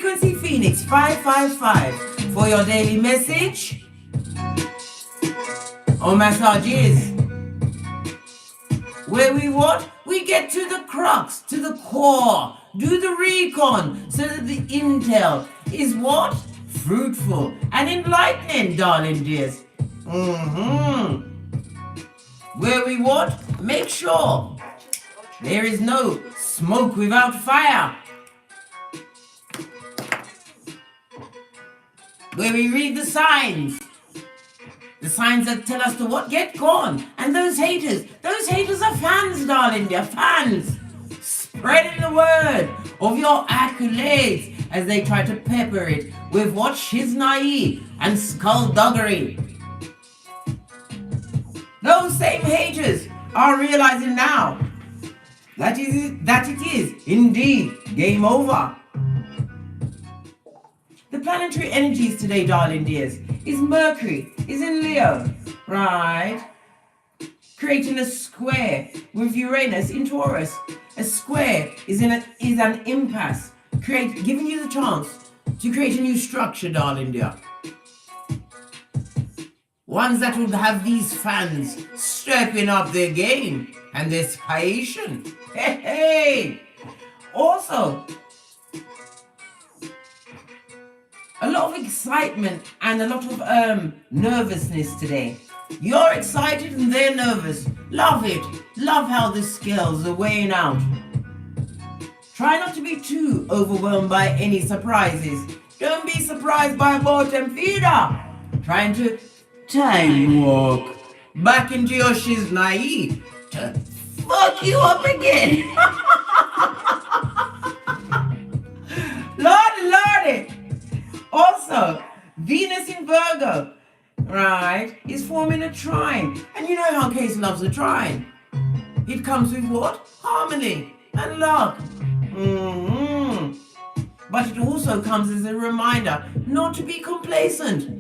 Frequency Phoenix 555 for your daily message or massages. Where we what? We get to the crux, to the core, do the recon so that the intel is what? Fruitful and enlightening, darling dears. Where we what? Make sure there is no smoke without fire. Where we read the signs that tell us to what? Get gone. And those haters are fans, darling, they're fans. Spreading the word of your accolades as they try to pepper it with what? Shiznai and skullduggery. Those same haters are realizing now that it is indeed game over. The planetary energies today, darling dears, is Mercury, is in Leo, right? Creating a square with Uranus in Taurus. A square is an impasse, giving you the chance to create a new structure, darling dear. Ones that will have these fans stepping up their game and their passion. Hey! Also, a lot of excitement and a lot of nervousness today. You're excited and they're nervous. Love it. Love how the scales are weighing out. Try not to be too overwhelmed by any surprises. Don't be surprised by a bottom feeder trying to time walk back into your shiznai to fuck you up again. Lordy. Also, Venus in Virgo, right, is forming a trine. And you know how Case loves a trine. It comes with what? Harmony and luck. But it also comes as a reminder not to be complacent.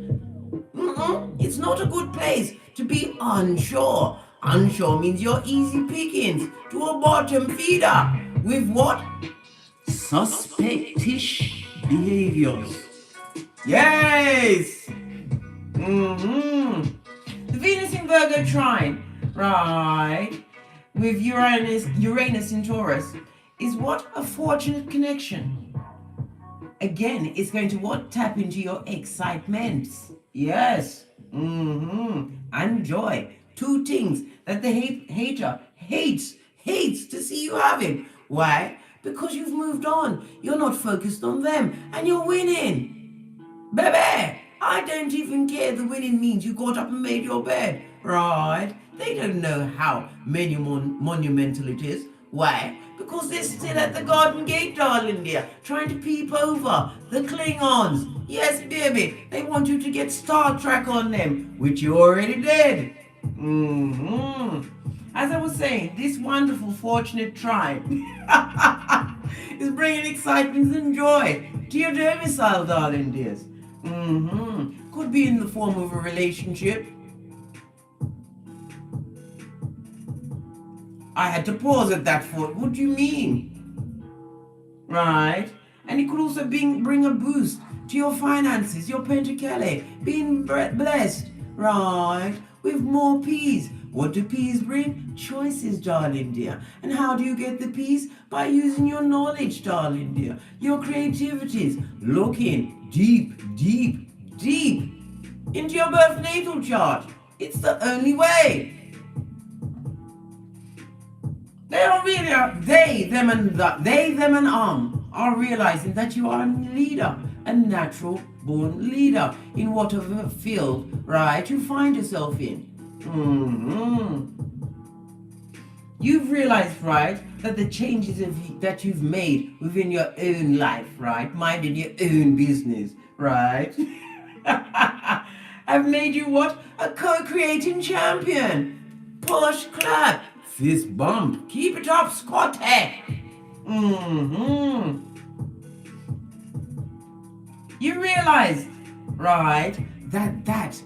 It's not a good place to be unsure. Unsure means you're easy pickings to a bottom feeder with what? Suspectish behaviors. Yes! The Venus in Virgo trine, right, with Uranus in Taurus, is what? A fortunate connection. Again, it's going to what? Tap into your excitements. Yes. And joy. Two things that the hater hates to see you having. Why? Because you've moved on. You're not focused on them and you're winning. Baby, I don't even care. The winning means you got up and made your bed, right? They don't know how monumental it is. Why? Because they're still at the Garden Gate, darling dear, trying to peep over the Klingons. Yes, baby, they want you to get Star Trek on them, which you already did. As I was saying, this wonderful, fortunate tribe is bringing excitement and joy to your domicile, darling dears. Could be in the form of a relationship. I had to pause at that thought. What do you mean? Right? And it could also bring a boost to your finances, your pentakele, being blessed, right? With more peace. What do peas bring? Choices, darling dear. And how do you get the peace? By using your knowledge, darling dear. Your creativities. Looking deep into your birth natal chart. It's the only way. They are really, they, them and are realizing that you are a leader, a natural born leader in whatever field, right, you find yourself in. You've realized, right, that the changes that you've made within your own life, right, minding your own business, right, have made you what? A co-creating champion. Push, clap, fist bump. Keep it up, Scotty. You realize, right, that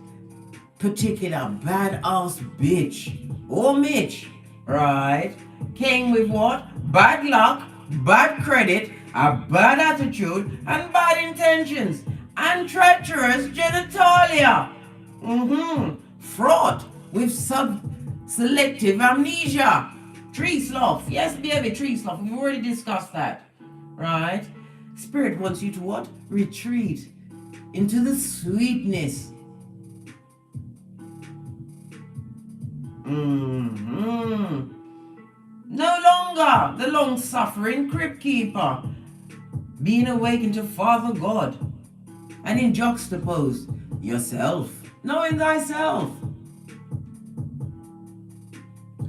particular badass bitch or Mitch, right, came with what? Bad luck, bad credit, a bad attitude and bad intentions, and treacherous genitalia. Fraught with selective amnesia. Tree sloth. Yes, baby, tree sloth. We've already discussed that. Right? Spirit wants you to what? Retreat into the sweetness. No longer the long-suffering crypt keeper, being awakened to Father God, and in juxtapose yourself, knowing thyself.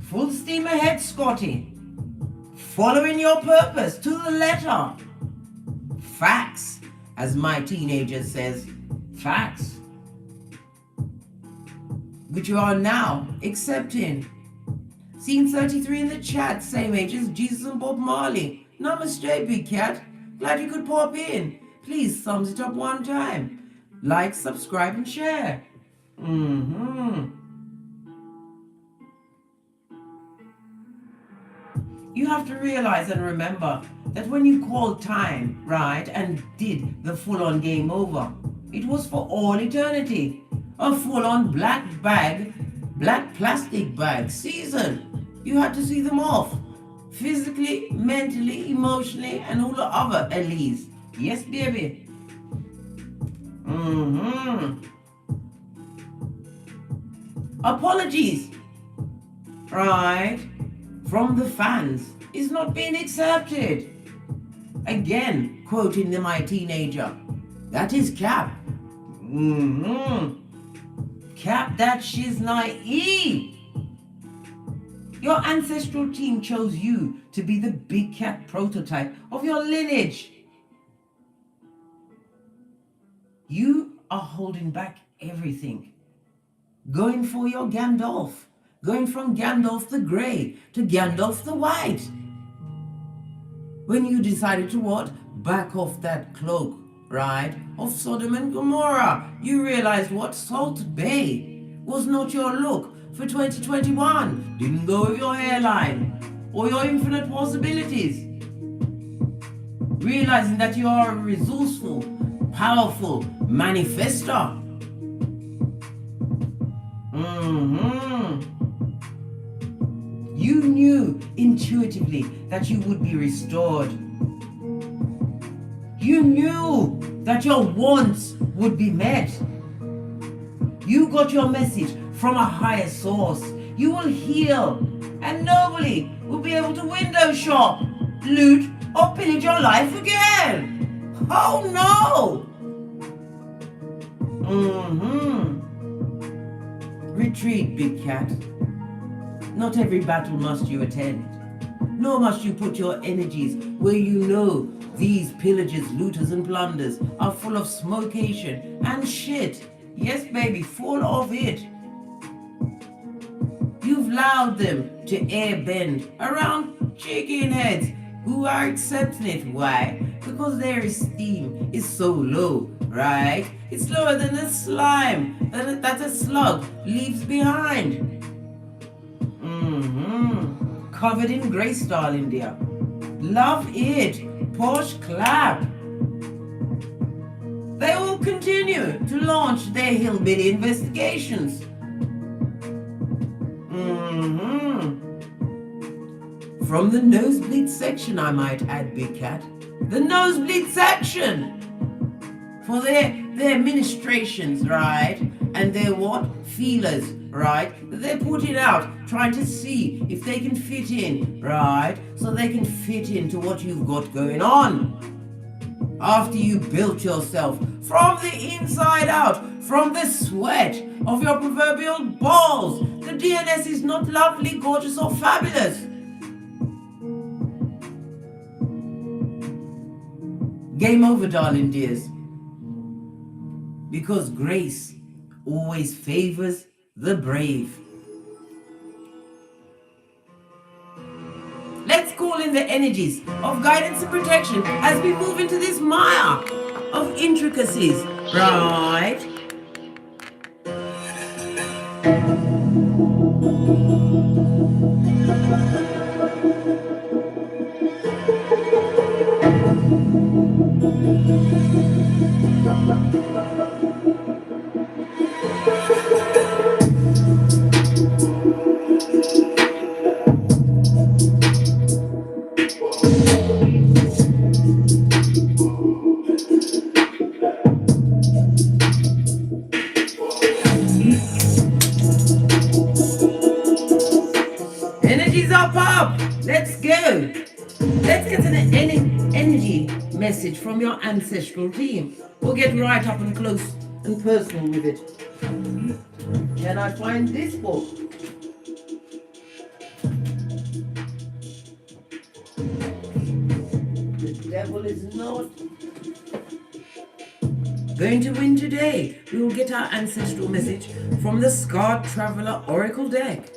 Full steam ahead, Scotty. Following your purpose to the letter. Facts, as my teenager says, facts, which you are now accepting. Scene 33 in the chat, same age as Jesus and Bob Marley. Namaste, Big Cat. Glad you could pop in. Please thumbs it up one time. Like, subscribe, and share. You have to realize and remember that when you called time, right, and did the full-on game over, it was for all eternity. A full-on black plastic bag season. You had to see them off. Physically, mentally, emotionally, and all the other Elise. Yes, baby. Apologies, right, from the fans is not being accepted. Again, quoting my teenager. That is cap. Cap that she's naive. Your ancestral team chose you to be the big cat prototype of your lineage. You are holding back everything. Going for your Gandalf. Going from Gandalf the Grey to Gandalf the White. When you decided to what? Back off that cloak, right, of Sodom and Gomorrah, you realized what? Salt Bay was not your look for 2021. Didn't go with your hairline or your infinite possibilities. Realizing that you are a resourceful, powerful manifester. You knew intuitively that you would be restored. You knew that your wants would be met. You got your message from a higher source. You will heal, and nobody will be able to window shop, loot, or pillage your life again. Oh no! Retreat, Big Cat. Not every battle must you attend, nor must you put your energies where you know these pillagers, looters, and plunders are full of smokeation and shit. Yes, baby, full of it. You've allowed them to airbend around chicken heads who are accepting it. Why? Because their esteem is so low, right? It's lower than the slime that a slug leaves behind. Covered in grey style, India. Love it. Posh clap. They will continue to launch their hillbilly investigations. From the nosebleed section, I might add, Big Cat. The nosebleed section. For their ministrations, right? And their what? Feelers, right? That they're putting out, trying to see if they can fit in, right? So they can fit into what you've got going on. After you built yourself from the inside out, from the sweat of your proverbial balls, the DNS is not lovely, gorgeous, or fabulous. Game over, darling dears. Because grace always favors the brave. Let's call in the energies of guidance and protection as we move into this mire of intricacies, right? message from your ancestral team. We'll get right up and close and personal with it. Can I find this book? The devil is not going to win today. We will get our ancestral message from the Scarred Traveler Oracle deck.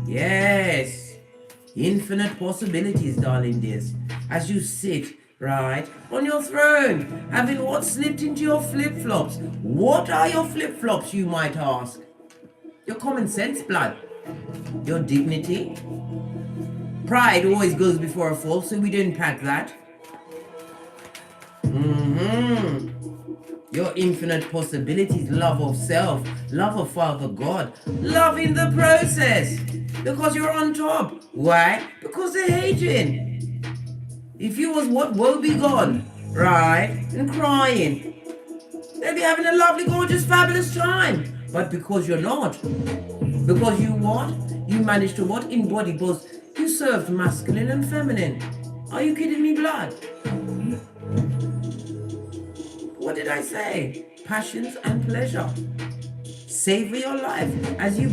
Yes, infinite possibilities, darling dears, as you sit right on your throne, having what slipped into your flip-flops. What are your flip-flops, you might ask? Your common sense, blood. Your dignity. Pride always goes before a fall, so we don't pack that. Your infinite possibilities, love of self, love of Father God, love in the process, because you're on top. Why? Because they're hating. If you was what, woe be gone, right, and crying, they'd be having a lovely, gorgeous, fabulous time. But because you're not, because you what? You managed to what? Embody both. You served masculine and feminine. Are you kidding me, blood? What did I say? Passions and pleasure. Savor your life as you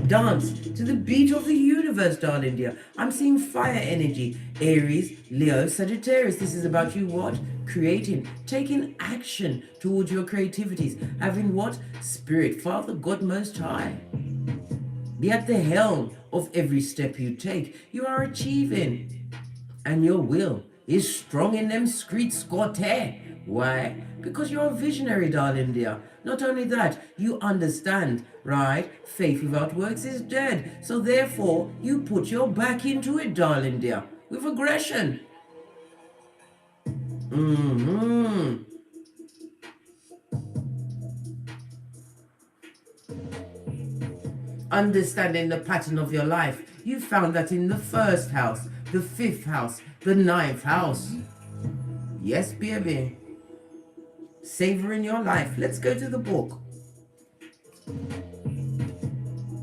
dance to the beat of the universe, darling dear. I'm seeing fire energy. Aries, Leo, Sagittarius. This is about you what? Creating, taking action towards your creativities. Having what? Spirit, Father God Most High. Be at the helm of every step you take. You are achieving. And your will is strong in them streets, Scotty. Why? Because you're a visionary, darling dear. Not only that, you understand, right? Faith without works is dead. So therefore, you put your back into it, darling dear, with aggression. Understanding the pattern of your life. You found that in the 1st house, the 5th house, the 9th house. Yes, baby. Savoring your life. Let's go to the book.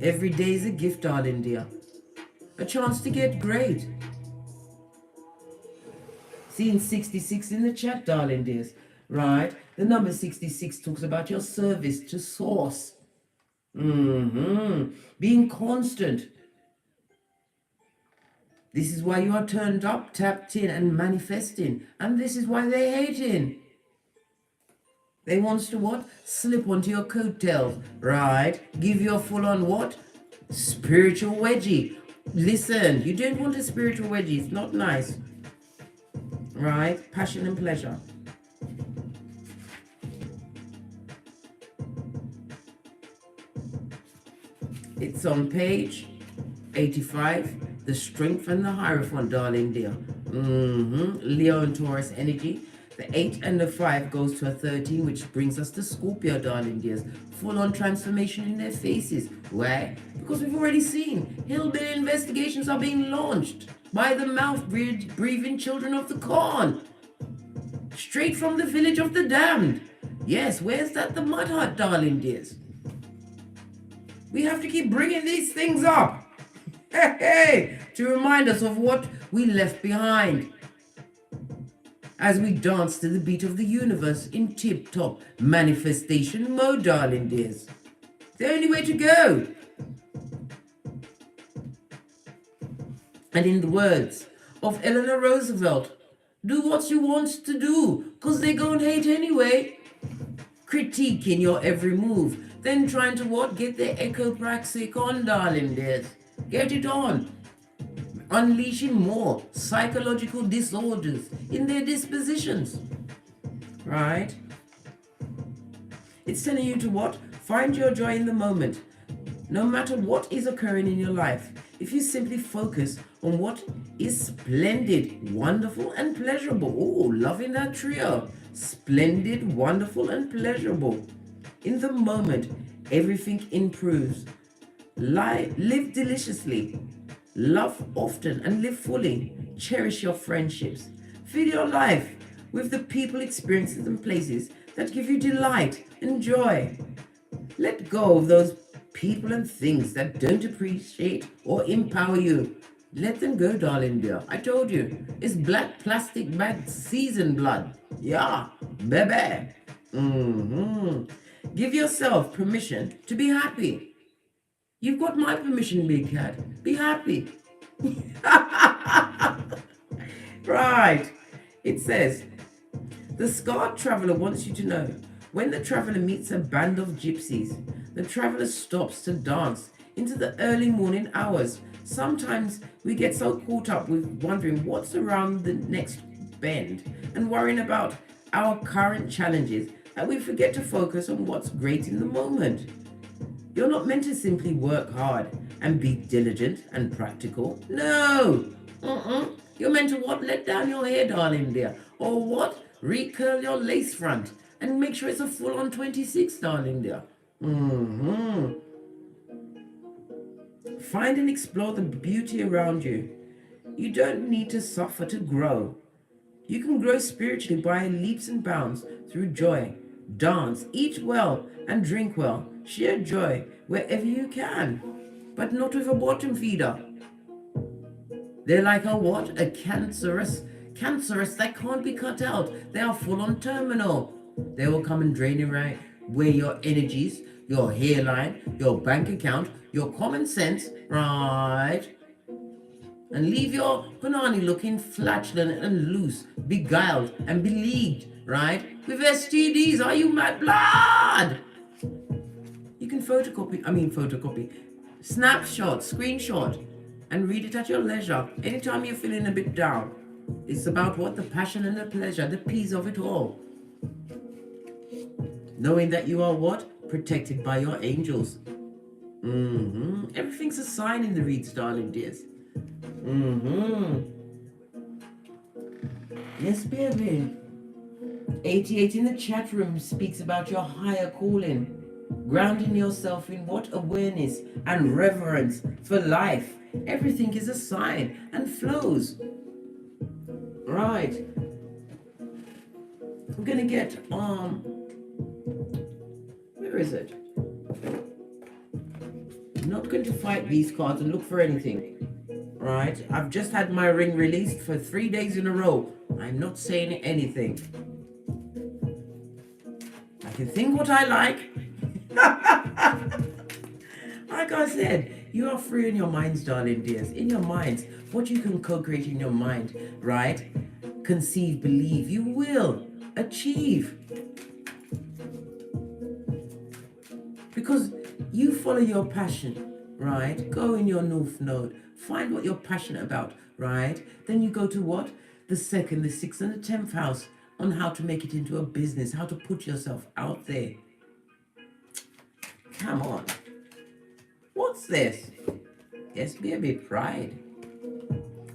Every day is a gift, darling dear. A chance to get great. Seeing 66 in the chat, darling dears. Right? The number 66 talks about your service to source. Being constant. This is why you are turned up, tapped in, and manifesting. And this is why they're hating. They want to what? Slip onto your coattails, right? Give you a full-on what? Spiritual wedgie. Listen, you don't want a spiritual wedgie. It's not nice. Right? Passion and pleasure. It's on page 85. The Strength and the Hierophant, darling dear. Leo and Taurus energy. The 8 and the 5 goes to a 13, which brings us to Scorpio, darling dears. Full-on transformation in their faces. Why? Because we've already seen hillbilly investigations are being launched by the mouth-breathing children of the corn. Straight from the village of the damned. Yes, where's that the mud hut, darling dears? We have to keep bringing these things up. Hey, to remind us of what we left behind. As we dance to the beat of the universe in tip-top manifestation mode, darling dears. The only way to go. And in the words of Eleanor Roosevelt, do what you want to do, because they're going to hate anyway. Critiquing your every move, then trying to what? Get their echopraxic on, darling dears. Get it on. Unleashing more psychological disorders in their dispositions. Right? It's telling you to what? Find your joy in the moment. No matter what is occurring in your life, if you simply focus on what is splendid, wonderful, and pleasurable. Oh, loving that trio. Splendid, wonderful, and pleasurable. In the moment, everything improves. Live deliciously. Love often and live fully. Cherish your friendships. Fill your life with the people, experiences, and places that give you delight and joy. Let go of those people and things that don't appreciate or empower you. Let them go, darling dear. I told you, it's black plastic bag seasoned blood. Yeah, baby. Give yourself permission to be happy. You've got my permission, big cat. Be happy. Right. It says, the scarred traveler wants you to know, when the traveler meets a band of gypsies, the traveler stops to dance into the early morning hours. Sometimes we get so caught up with wondering what's around the next bend and worrying about our current challenges that we forget to focus on what's great in the moment. You're not meant to simply work hard and be diligent and practical. No! You're meant to what? Let down your hair, darling dear. Or what? Recurl your lace front and make sure it's a full-on 26, darling dear. Find and explore the beauty around you. You don't need to suffer to grow. You can grow spiritually by leaps and bounds through joy. Dance, eat well, and drink well. Share joy wherever you can, but not with a bottom feeder. They're like a what? A cancerous that can't be cut out. They are full on terminal. They will come and drain away your energies, your hairline, your bank account, your common sense, right? And leave your punani looking flatulent and loose, beguiled and beleaguered, right? With STDs, are you mad blood? You can photocopy, snapshot, screenshot, and read it at your leisure. Anytime you're feeling a bit down. It's about what? The passion and the pleasure, the peace of it all. Knowing that you are what? Protected by your angels. Everything's a sign in the reads, darling dears. Yes, baby. 88 in the chat room speaks about your higher calling. Grounding yourself in what? Awareness and reverence for life. Everything is a sign and flows. Right. I'm gonna get where is it? I'm not going to fight these cards and look for anything. Right? I've just had my ring released for 3 days in a row. I'm not saying anything. I can think what I like. Like I said, you are free in your minds, darling dears. In your minds, what you can co-create in your mind, right? Conceive, believe, you will achieve. Because you follow your passion, right? Go in your North Node. Find what you're passionate about, right? Then you go to what? The 2nd, the 6th, and the 10th house on how to make it into a business, how to put yourself out there. Come on. What's this? Yes, baby, pride.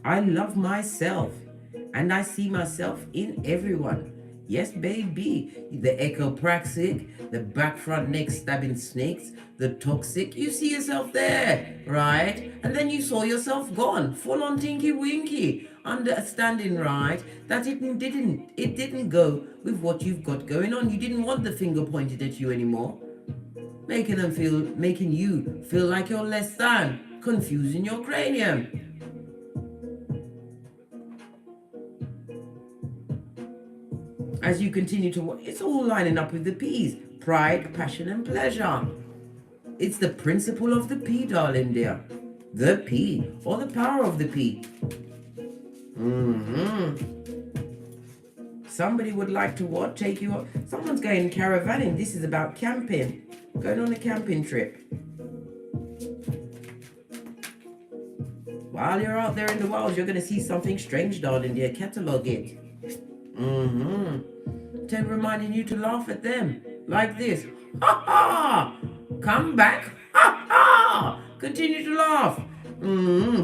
I love myself and I see myself in everyone. Yes, baby. The echopraxic, the back front neck stabbing snakes, the toxic. You see yourself there, right? And then you saw yourself gone, full on tinky winky. Understanding, right, that it didn't go with what you've got going on. You didn't want the finger pointed at you anymore. Making you feel like you're less than, confusing your cranium. As you continue to, it's all lining up with the P's. Pride, passion, and pleasure. It's the principle of the P, darling dear. The P, or the power of the P. Somebody would like to what? Take you up. Someone's going caravanning. This is about camping. Going on a camping trip. While you're out there in the wild, you're going to see something strange, darling dear. Catalog it. Then reminding you to laugh at them. Like this. Ha ha! Come back. Ha ha! Continue to laugh.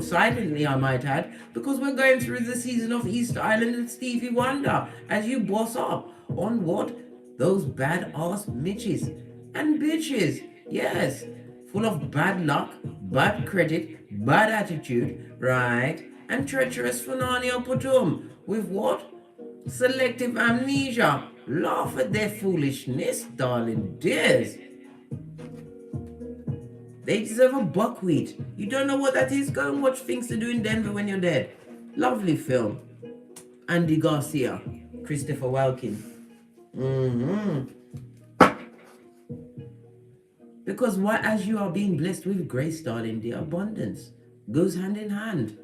Silently, I might add, because we're going through the season of Easter Island and Stevie Wonder as you boss up on what? Those bad-ass mitches and bitches. Yes, full of bad luck, bad credit, bad attitude, right? And treacherous Fanania Putum with what? Selective amnesia. Laugh at their foolishness, darling dears. They deserve a buckwheat. You don't know what that is? Go and watch Things to Do in Denver When You're Dead. Lovely film. Andy Garcia, Christopher Walken. Because why, as you are being blessed with grace, darling, the abundance goes hand in hand.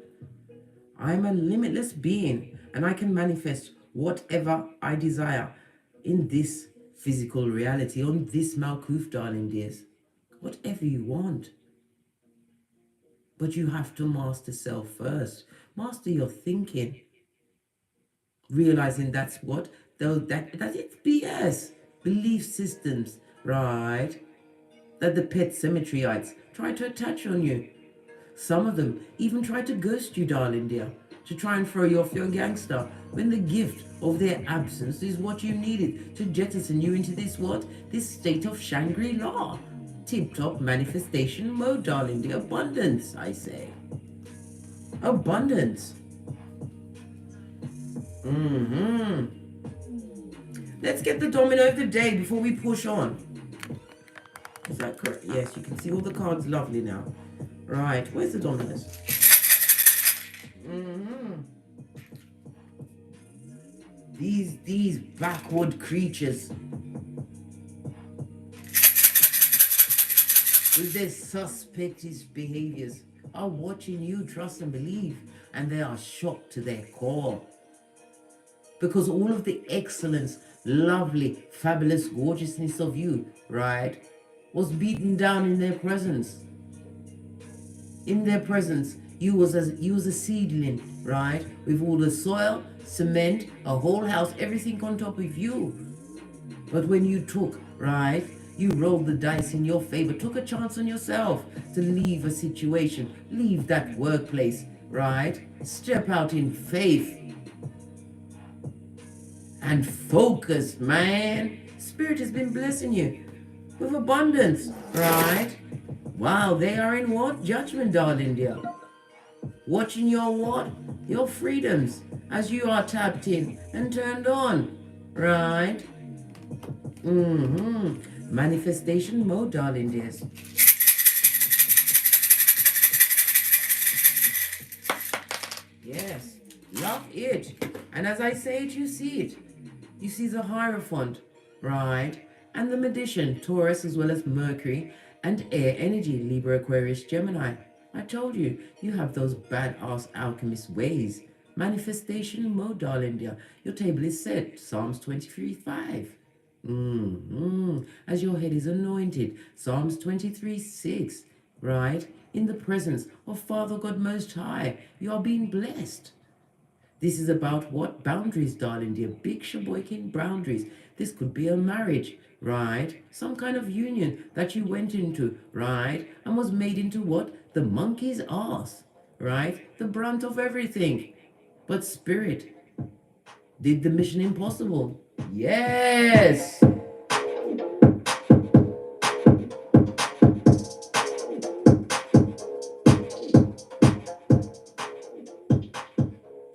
I'm a limitless being and I can manifest whatever I desire in this physical reality, on this Malkuth, darling dears. Whatever you want. But you have to master self first. Master your thinking. Realizing that's what? That it's BS. Belief systems, right? That the pet cemeteryites try to attach on you. Some of them even try to ghost you, darling dear, to try and throw you off your gangster, when the gift of their absence is what you needed to jettison you into this what? This state of Shangri-La. Tip-top manifestation mode, darling dear. Abundance, I say. Abundance. Let's get the domino of the day before we push on. Is that correct? Yes, you can see all the cards lovely now. Right, where's the dominoes? These backward creatures with their suspicious behaviors are watching you trust and believe, and they are shocked to their core. Because all of the excellence, lovely, fabulous gorgeousness of you, right, was beaten down in their presence. In their presence, you was a seedling, right, with all the soil, cement, a whole house, everything on top of you. But when you took, right, you rolled the dice in your favor, took a chance on yourself to leave a situation, leave that workplace, right, step out in faith and focus, man. Spirit has been blessing you with abundance, right? Wow, they are in what? Judgment, darling dear. Watching your what? Your freedoms as you are tapped in and turned on, right? Manifestation mode, darling dears. Yes, love it. And as I say it, you see it. You see the Hierophant, right? And the Magician, Taurus, as well as Mercury, and air energy, Libra, Aquarius, Gemini. I told you, you have those badass alchemist ways. Manifestation mode, darling dear. Your table is set. Psalms 23:5. As your head is anointed. Psalms 23:6. Right? In the presence of Father God Most High. You are being blessed. This is about what? Boundaries, darling dear. Big Sheboygan boundaries. This could be a marriage, right? Some kind of union that you went into, right? And was made into what? The monkey's ass, right? The brunt of everything. But Spirit did the mission impossible. Yes!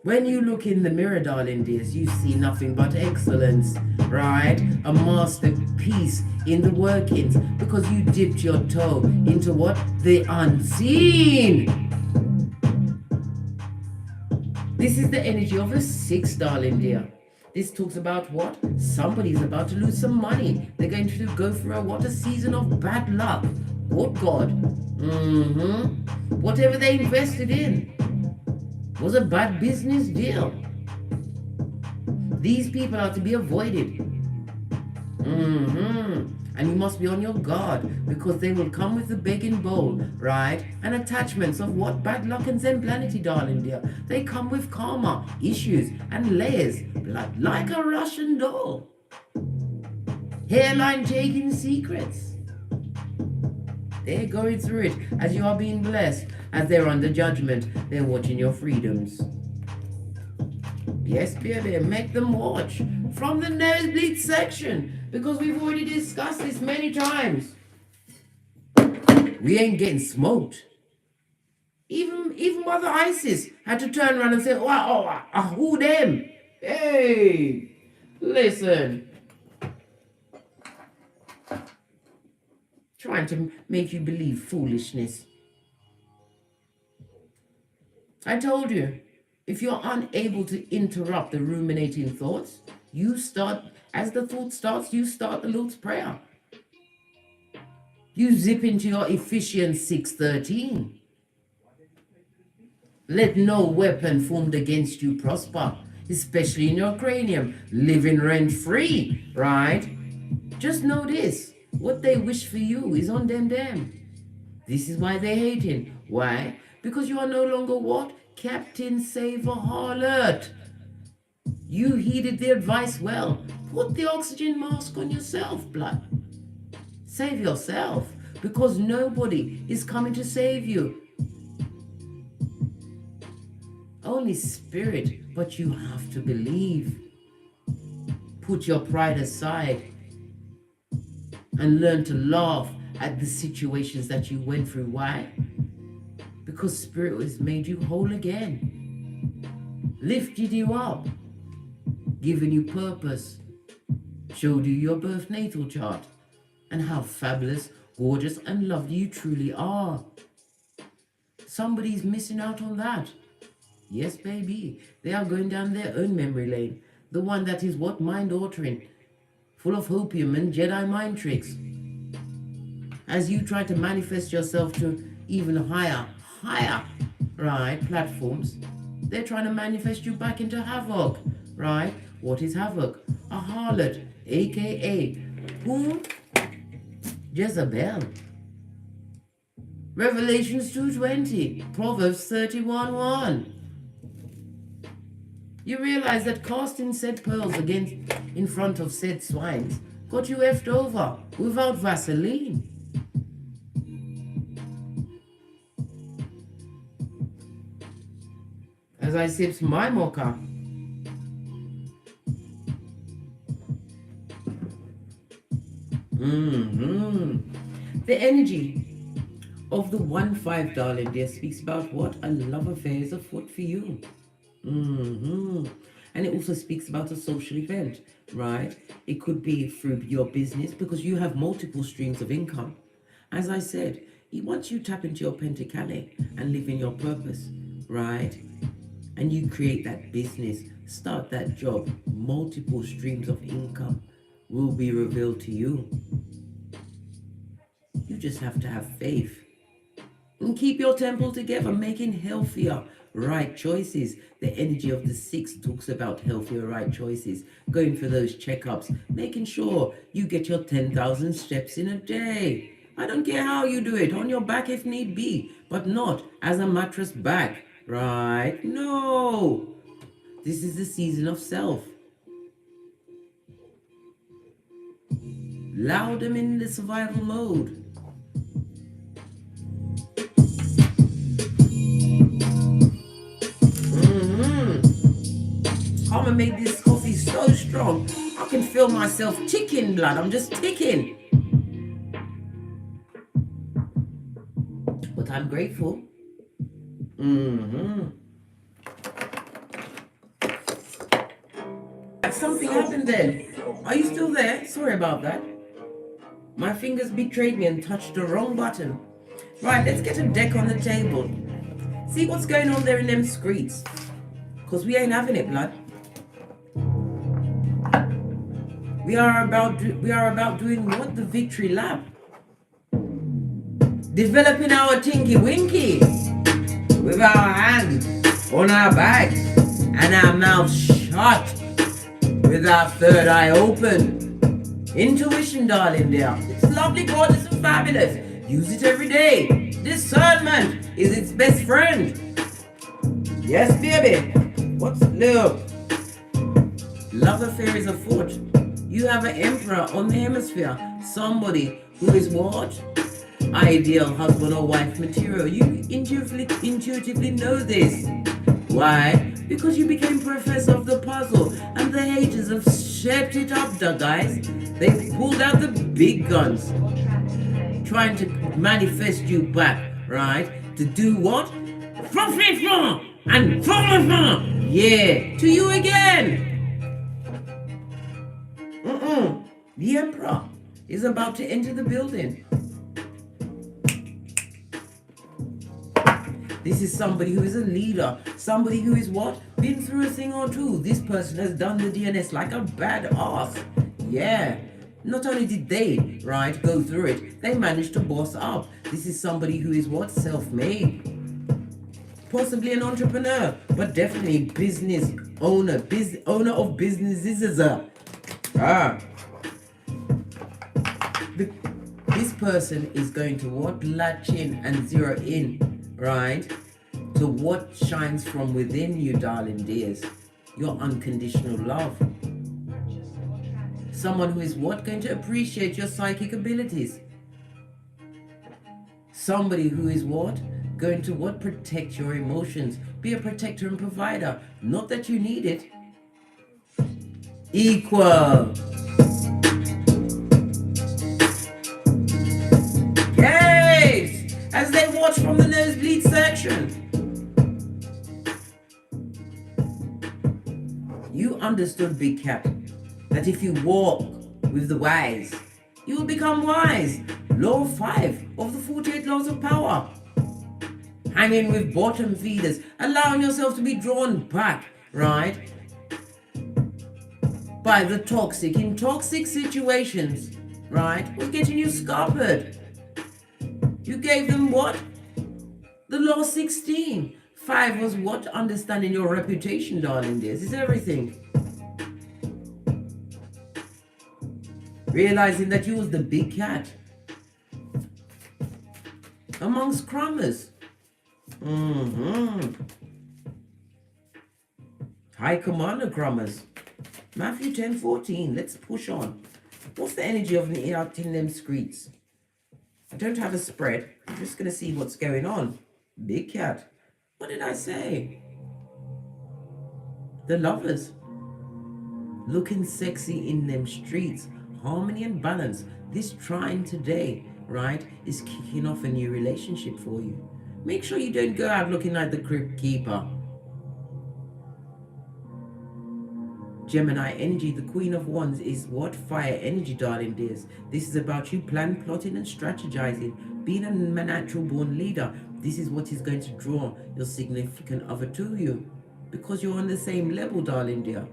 When you look in the mirror, darling dears, you see nothing but excellence, right? A masterpiece in the workings, because you dipped your toe into what? The unseen. This is the energy of a 6, darling dear. This talks about what? Somebody's about to lose some money. They're going to go through a season of bad luck. Good God. Whatever they invested in was a bad business deal. These people are to be avoided. And you must be on your guard, because they will come with the begging bowl, right? And attachments of what? Bad luck and Zemplanity, darling dear. They come with karma, issues, and layers, like a Russian doll. Hairline taking secrets. They're going through it as you are being blessed. As they're under judgment, they're watching your freedoms. Yes, baby, make them watch from the nosebleed section, because we've already discussed this many times. We ain't getting smoked. Even Mother Isis had to turn around and say, who them? Hey, listen. trying to make you believe foolishness. I told you, if you're unable to interrupt the ruminating thoughts, you start, as the thought starts, you start the Lord's Prayer. You zip into your Ephesians 6:13. Let no weapon formed against you prosper, especially in your cranium, living rent-free, right? Just know this, what they wish for you is on them. This is why they're hating. Why? Because you are no longer what? Captain Saver Harlot. You heeded the advice well. Put the oxygen mask on yourself, blood. Save yourself, because nobody is coming to save you. Only spirit, but you have to believe. Put your pride aside and learn to laugh at the situations that you went through. Why? Because spirit has made you whole again, lifted you up, given you purpose, showed you your birth natal chart, and how fabulous, gorgeous, and lovely you truly are. Somebody's missing out on that. Yes, baby, they are going down their own memory lane, the one that is what? Mind-altering, full of opium and Jedi mind tricks. As you try to manifest yourself to even higher, right, platforms, they're trying to manifest you back into havoc, right? What is havoc? A harlot, aka who? Jezebel. Revelations 2:20, Proverbs 31:1. You realize that casting said pearls against in front of said swines got you effed over without Vaseline. As I sips my mocha, the energy of the 1-5, darling dear, speaks about what? A love affair is afoot for you. And it also speaks about a social event, right? It could be through your business, because you have multiple streams of income. As I said, once you tap into your pentacale and live in your purpose, right? And you create that business, start that job, multiple streams of income will be revealed to you. You just have to have faith and keep your temple together, making healthier, right choices. The energy of the 6 talks about healthier, right choices, going for those checkups, making sure you get your 10,000 steps in a day. I don't care how you do it, on your back if need be, but not as a mattress back, right? No, this is the season of self. Allow them in the survival mode. Karma made this coffee so strong, I can feel myself ticking, blood. I'm just ticking. But I'm grateful. Something happened then. Are you still there? Sorry about that. My fingers betrayed me and touched the wrong button. Right, let's get a deck on the table. See what's going on there in them screeds. Because we ain't having it, blood. We are about doing what? The victory lap. Developing our tinky winky with our hands on our backs and our mouths shut with our third eye open. Intuition, darling dear. It's lovely, gorgeous, and fabulous. Use it every day. Discernment is its best friend. Yes, baby. What's love? Love affair is afoot. You have an emperor on the hemisphere. Somebody who is what? Ideal husband or wife material. You intuitively know this. Why? Because you became professor of the puzzle and the haters have shaped it up, guys. They've pulled out the big guns, trying to manifest you back, right? To do what? And yeah, to you again. The emperor is about to enter the building. This is somebody who is a leader. Somebody who is what? Been through a thing or two. This person has done the DNS like a badass. Yeah. Not only did they, right, go through it, they managed to boss up. This is somebody who is what? Self-made. Possibly an entrepreneur, but definitely business owner. Owner of businesses. This person is going to what? Latch in and zero in, right, to what shines from within you, darling dears. Your unconditional love. Someone who is what? Going to appreciate your psychic abilities. Somebody who is what? Going to what? Protect your emotions. Be a protector and provider. Not that you need it. Equal. Yes! As they watch from the nosebleed section. You understood, Big Cat, that if you walk with the wise, you will become wise. Law 5 of the 48 laws of power. Hanging with bottom feeders, allowing yourself to be drawn back, right, by the toxic, in toxic situations, right, was getting you scuppered. You gave them what? The law 16. 5 was what? Understanding your reputation, darling dears. It's everything. Realizing that you was the big cat amongst crumbers. High Commander Crummers. Matthew 10:14. Let's push on. What's the energy of me out in them streets? I don't have a spread. I'm just going to see what's going on. Big cat. What did I say? The lovers. Looking sexy in them streets. Harmony and balance. This trine today, right, is kicking off a new relationship for you. Make sure you don't go out looking like the crypt keeper. Gemini energy, the Queen of Wands, is what? Fire energy, darling dears. This is about you plan, plotting and strategizing. Being a natural born leader. This is what is going to draw your significant other to you. Because you're on the same level, darling dear.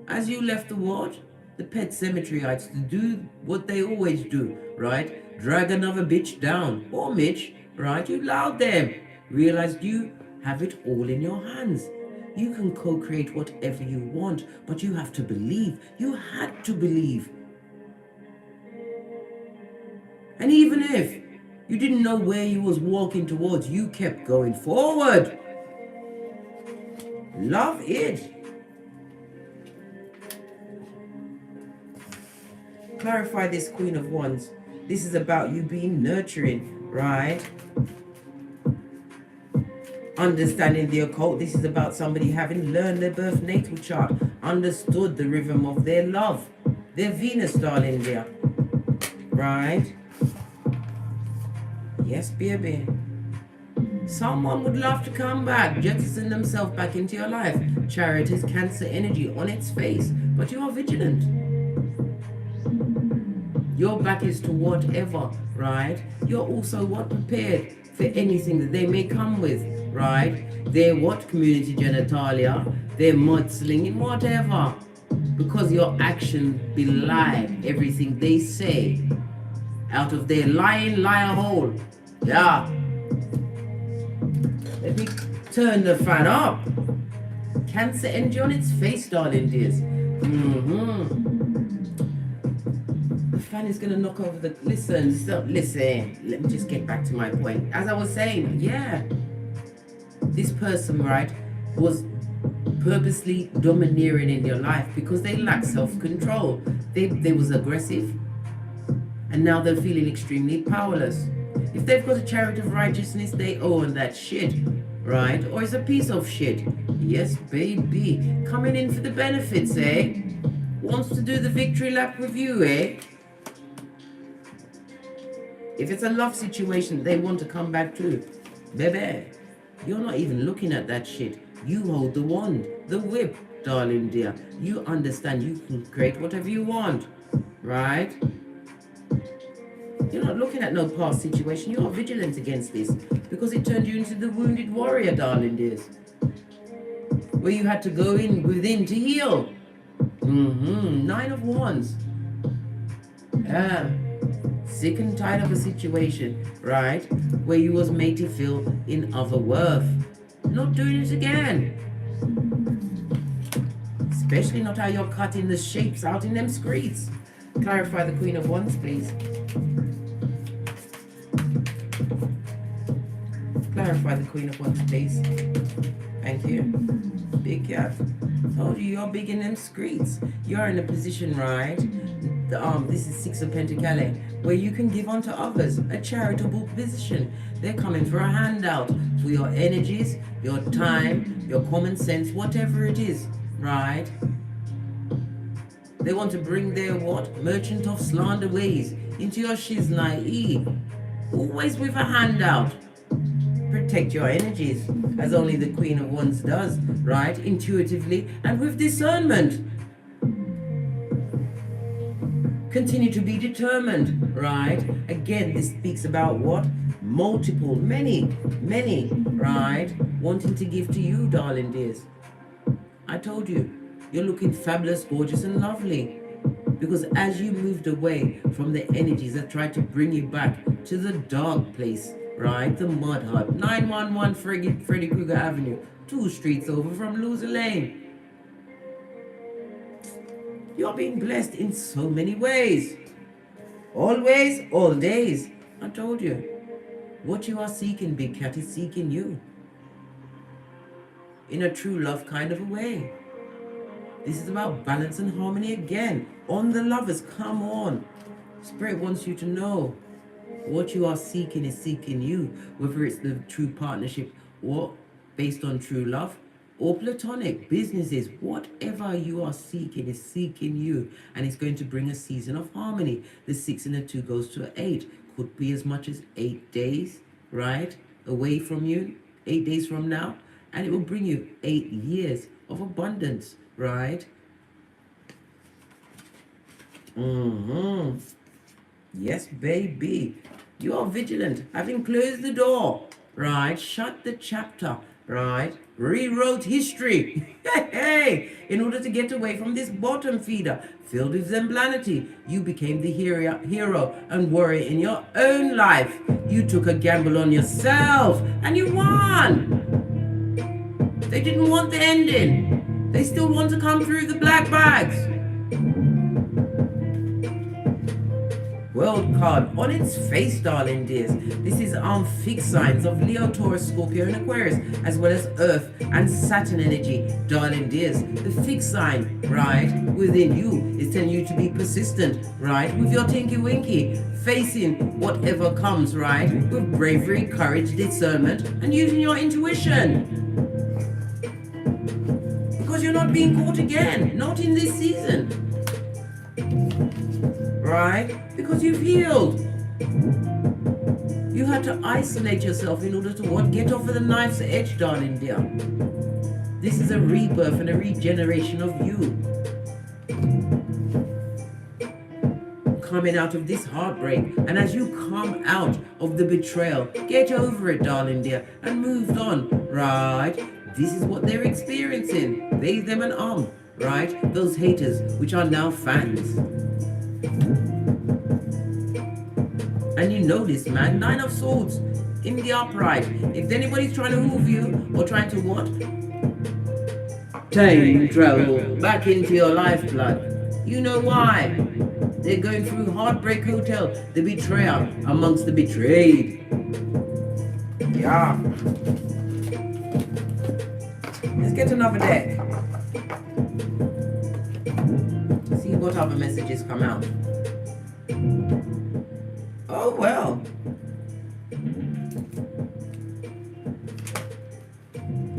As you left the what? The pet cemeteryites to do what they always do, right? Drag another bitch down. Or Mitch, right? You allowed them. Realized you have it all in your hands. You can co-create whatever you want, but you have to believe. You had to believe. And even if you didn't know where you was walking towards, you kept going forward. Love it. Clarify this, Queen of Wands. This is about you being nurturing, right? Understanding the occult. This is about somebody having learned their birth natal chart, understood the rhythm of their love, their Venus, darling dear, right? Yes, baby. Someone would love to come back, jettison themselves back into your life. Chariot is Cancer energy on its face, but you are vigilant. Your back is to whatever, right? You're also what? Prepared for anything that they may come with, right? Their what? Community genitalia, their mudslinging, whatever. Because your actions belie everything they say out of their lying liar hole. Yeah. Let me turn the fan up. Cancer energy on its face, darling dears. The fan is gonna knock over the. Listen. Let me just get back to my point. As I was saying, yeah, this person, right, was purposely domineering in your life because they lack self-control. They was aggressive, and now they're feeling extremely powerless. If they've got a chariot of righteousness, they own that shit, right? Or it's a piece of shit. Yes, baby. Coming in for the benefits, eh? Wants to do the victory lap with you, eh? If it's a love situation they want to come back to, baby, you're not even looking at that shit. You hold the wand, the whip, darling dear. You understand you can create whatever you want, right? You're not looking at no past situation. You are vigilant against this because it turned you into the wounded warrior, darling dears. Where you had to go in within to heal. Nine of Wands. Sick and tired of a situation, right? Where you was made to feel in other worth. Not doing it again. Especially not how you're cutting the shapes out in them streets. Clarify the Queen of Wands, please. Clarify the Queen of Wands, please. Thank you. Big cat. Told you you're big in them streets. You're in a position, right? This is Six of Pentacles, where you can give unto others, a charitable position. They're coming for a handout for your energies, your time, your common sense, whatever it is, right? They want to bring their what? Merchant of slander ways into your shiznai. Always with a handout. Protect your energies, as only the Queen of Wands does, right? Intuitively and with discernment. Continue to be determined, right? Again, this speaks about what? Multiple, many, right? Wanting to give to you, darling dears. I told you, you're looking fabulous, gorgeous, and lovely. Because as you moved away from the energies that tried to bring you back to the dark place, right? The mud hut, 911 Freddy Krueger Avenue, 2 streets over from Loser Lane. You're being blessed in so many ways. Always, all days. I told you. What you are seeking, Big Cat, is seeking you. In a true love kind of a way. This is about balance and harmony again. On the lovers, come on. Spirit wants you to know what you are seeking is seeking you. Whether it's the true partnership or based on true love, or platonic, businesses, whatever you are seeking is seeking you, and it's going to bring a season of harmony. The 6 and the 2 goes to an 8. Could be as much as 8 days, right, away from you, 8 days from now, and it will bring you 8 years of abundance, right? Yes, baby. You are vigilant, having closed the door, right? Shut the chapter, right? Rewrote history. Hey, in order to get away from this bottom feeder filled with zemblanity, you became the hero and warrior in your own life. You took a gamble on yourself and you won. They didn't want the ending. They still want to come through the black bags. World card on its face, darling dears. This is fixed signs of Leo, Taurus, Scorpio, and Aquarius, as well as Earth and Saturn energy, darling dears. The fixed sign, right, within you is telling you to be persistent, right, with your tinky winky, facing whatever comes, right, with bravery, courage, discernment, and using your intuition. Because you're not being caught again, not in this season. Right? Because you've healed. You had to isolate yourself in order to what? Get off of the knife's edge, darling dear. This is a rebirth and a regeneration of you. Coming out of this heartbreak. And as you come out of the betrayal, get over it, darling dear, and moved on. Right? This is what they're experiencing. They, them, and right? Those haters, which are now fans. And you know this, man. 9 of Swords in the upright. If anybody's trying to move you or trying to what? Time travel back into your lifeblood. You know why. They're going through Heartbreak Hotel, the betrayer amongst the betrayed. Yeah. Let's get another deck. See what other messages come out. Oh, well.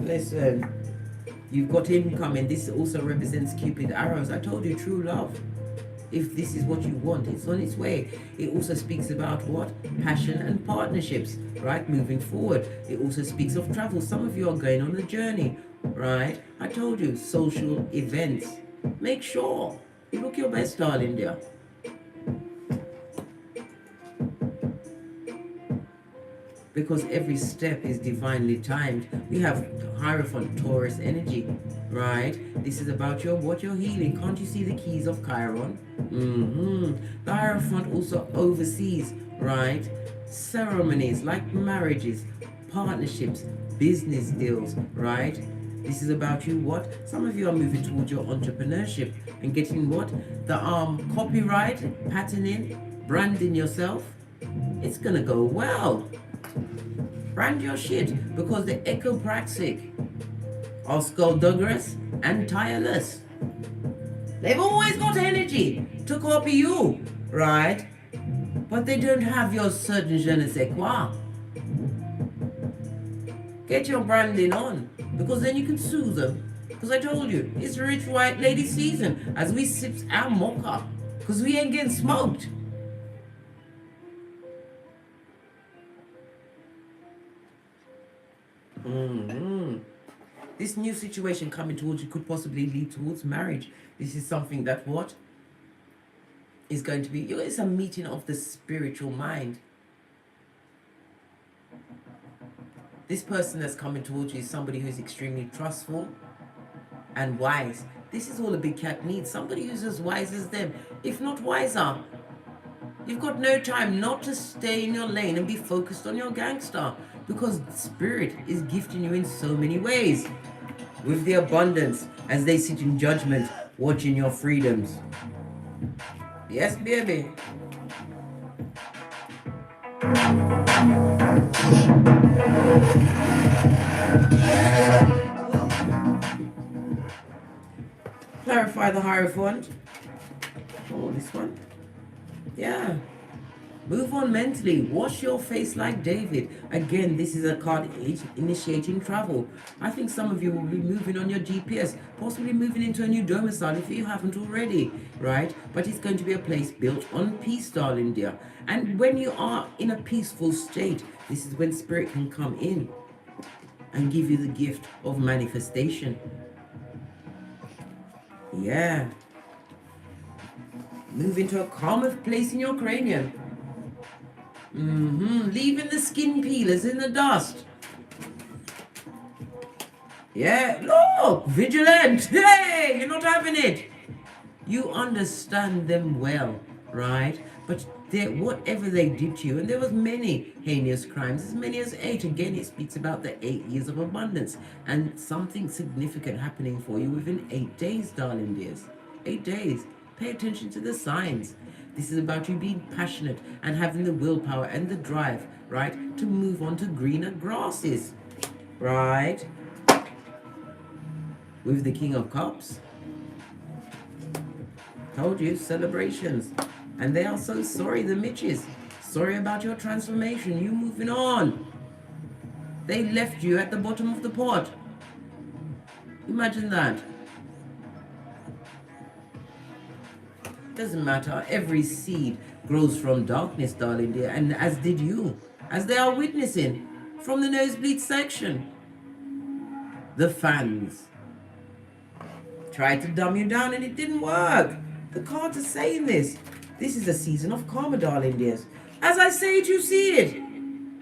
Listen, you've got him coming. This also represents Cupid arrows. I told you, true love. If this is what you want, it's on its way. It also speaks about what? Passion and partnerships, right? Moving forward. It also speaks of travel. Some of you are going on a journey, right? I told you, social events. Make sure you look your best, darling dear. because every step is divinely timed. We have Hierophant Taurus energy, right? This is about what you're healing. Can't you see the keys of Chiron? The Hierophant also oversees, right, ceremonies like marriages, partnerships, business deals, right? This is about you what? Some of you are moving towards your entrepreneurship and getting what? The copyright, patterning, branding yourself. It's gonna go well. Brand your shit, because the echopraxic are skullduggerous and tireless. They've always got energy to copy you, right? But they don't have your certain je ne sais quoi. Get your branding on, because then you can sue them. Because I told you, it's rich white lady season as we sip our mocha, because we ain't getting smoked. This new situation coming towards you could possibly lead towards marriage. This is something that what is going to be, it's a meeting of the spiritual mind. This person that's coming towards you is somebody who's extremely trustful and wise. This is all a big cat needs. Somebody who's as wise as them, if not wiser. You've got no time not to stay in your lane and be focused on your gangster, because Spirit is gifting you in so many ways. With the abundance as they sit in judgment, watching your freedoms. Yes, baby. Clarify the Hierophant. Oh, this one. Yeah. Move on mentally. Wash your face like David. Again, this is a card initiating travel. I think some of you will be moving on your GPS, possibly moving into a new domicile if you haven't already, right? But it's going to be a place built on peace, darling dear. And when you are in a peaceful state, this is when Spirit can come in and give you the gift of manifestation. Yeah. Move into a calmer place in your cranium. Leaving the skin peelers in the dust. Yeah, look, vigilant. Hey, you're not having it. You understand them well, right? But whatever they did to you, and there was many heinous crimes, as many as 8. Again, it speaks about the 8 years of abundance and something significant happening for you within 8 days, darling dears. 8 days. Pay attention to the signs. This is about you being passionate and having the willpower and the drive, right, to move on to greener grasses, right? With the King of Cups. Told you, celebrations. And they are so sorry, the Mitches. Sorry about your transformation. You moving on. They left you at the bottom of the pot. Imagine that. Doesn't matter. Every seed grows from darkness, darling dear, and as did you, as they are witnessing from the nosebleed section. The fans tried to dumb you down and it didn't work. The cards are saying this. This is a season of karma, darling dears. As I say it, you see it.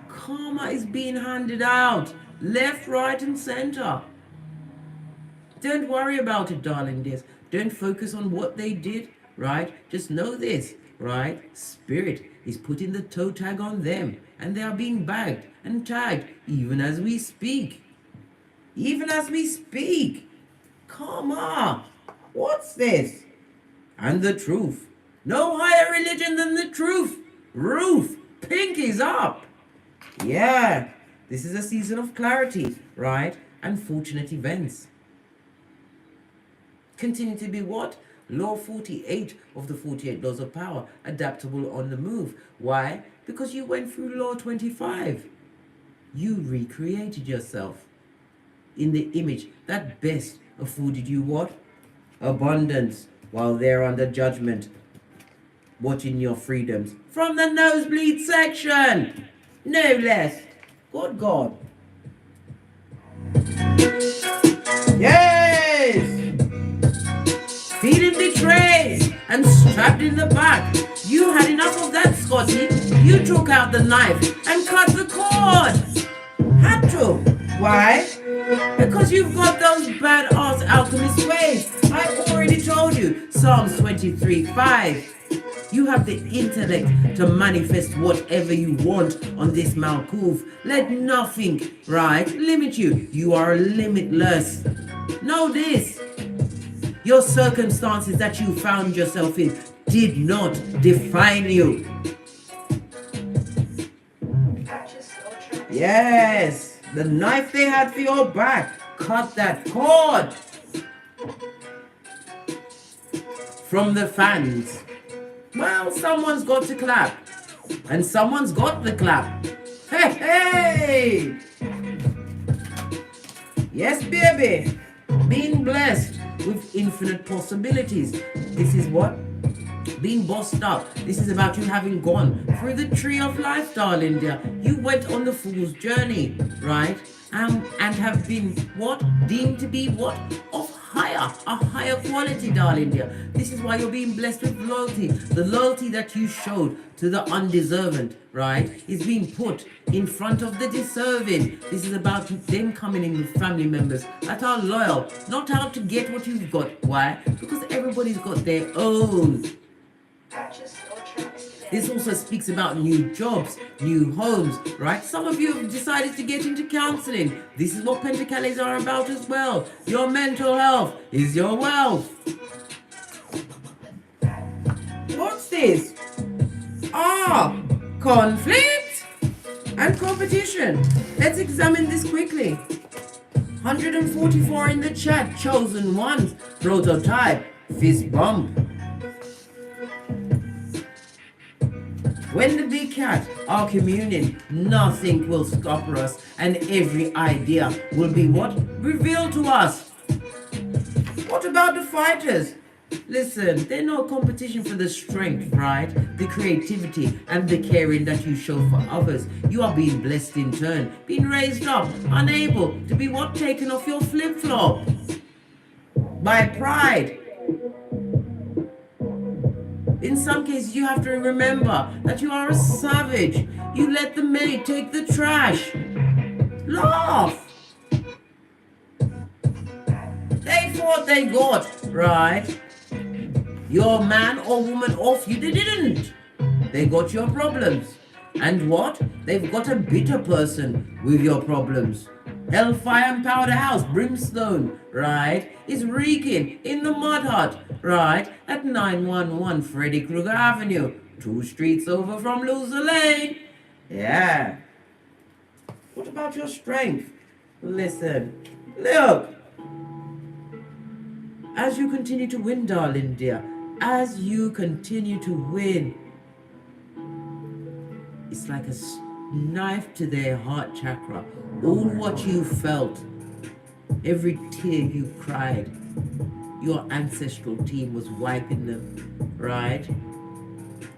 Karma is being handed out, left, right, and center. Don't worry about it, darling dears. Don't focus on what they did. Right? Just know this, right? Spirit is putting the toe tag on them, and they are being bagged and tagged even as we speak. Even as we speak. Come on. What's this? And the truth. No higher religion than the truth. Roof. Pinkies up. Yeah. This is a season of clarity, right? And fortunate events. Continue to be what? Law 48 of the 48 laws of power, adaptable on the move. Why? Because you went through law 25. You recreated yourself in the image that best afforded you what? Abundance, while they're under judgment, watching your freedoms from the nosebleed section. No less. Good God. Yes! Feeling betrayed and stabbed in the back. You had enough of that, Scotty. You took out the knife and cut the cord. Had to. Why? Because you've got those badass alchemist ways. I already told you. Psalms 23:5. You have the intellect to manifest whatever you want on this Malkuth. Let nothing, right, limit you. You are limitless. Know this. Your circumstances that you found yourself in did not define you. Yes, the knife they had for your back. Cut that cord. From the fans. Well, someone's got to clap. And someone's got the clap. Hey, hey! Yes, baby. Being blessed with infinite possibilities. This is what? Being bossed up. This is about you having gone through the tree of life, darling dear. You went on the fool's journey, right? And have been what? Deemed to be what? Of a higher quality, darling dear. This is why you're being blessed with loyalty. The loyalty that you showed to the undeserving, right, is being put in front of the deserving. This is about them coming in with family members that are loyal, not out to get what you've got. Why? Because everybody's got their own. This also speaks about new jobs, new homes, right? Some of you have decided to get into counseling. This is what Pentacles are about as well. Your mental health is your wealth. What's this? Conflict and competition. Let's examine this quickly. 144 in the chat. Chosen ones. Prototype. Fist bump. When the big cat are communing, nothing will stop us, and every idea will be what? Revealed to us. What about the fighters? Listen, they're no competition for the strength, right? The creativity and the caring that you show for others. You are being blessed in turn, being raised up, unable to be what? Taken off your flip-flop. By pride. In some cases, you have to remember that you are a savage. You let the maid take the trash. Laugh. They thought they got, right, your man or woman off you. They didn't. They got your problems. And what? They've got a bitter person with your problems. Hellfire and Powder House, Brimstone, right, is reeking in the mud hut, right, at 911 Freddy Krueger Avenue, 2 streets over from Loser Lane. Yeah. What about your strength? Listen, look. As you continue to win, darling dear, as you continue to win, it's like a knife to their heart chakra. All what you felt, every tear you cried, your ancestral team was wiping them, right?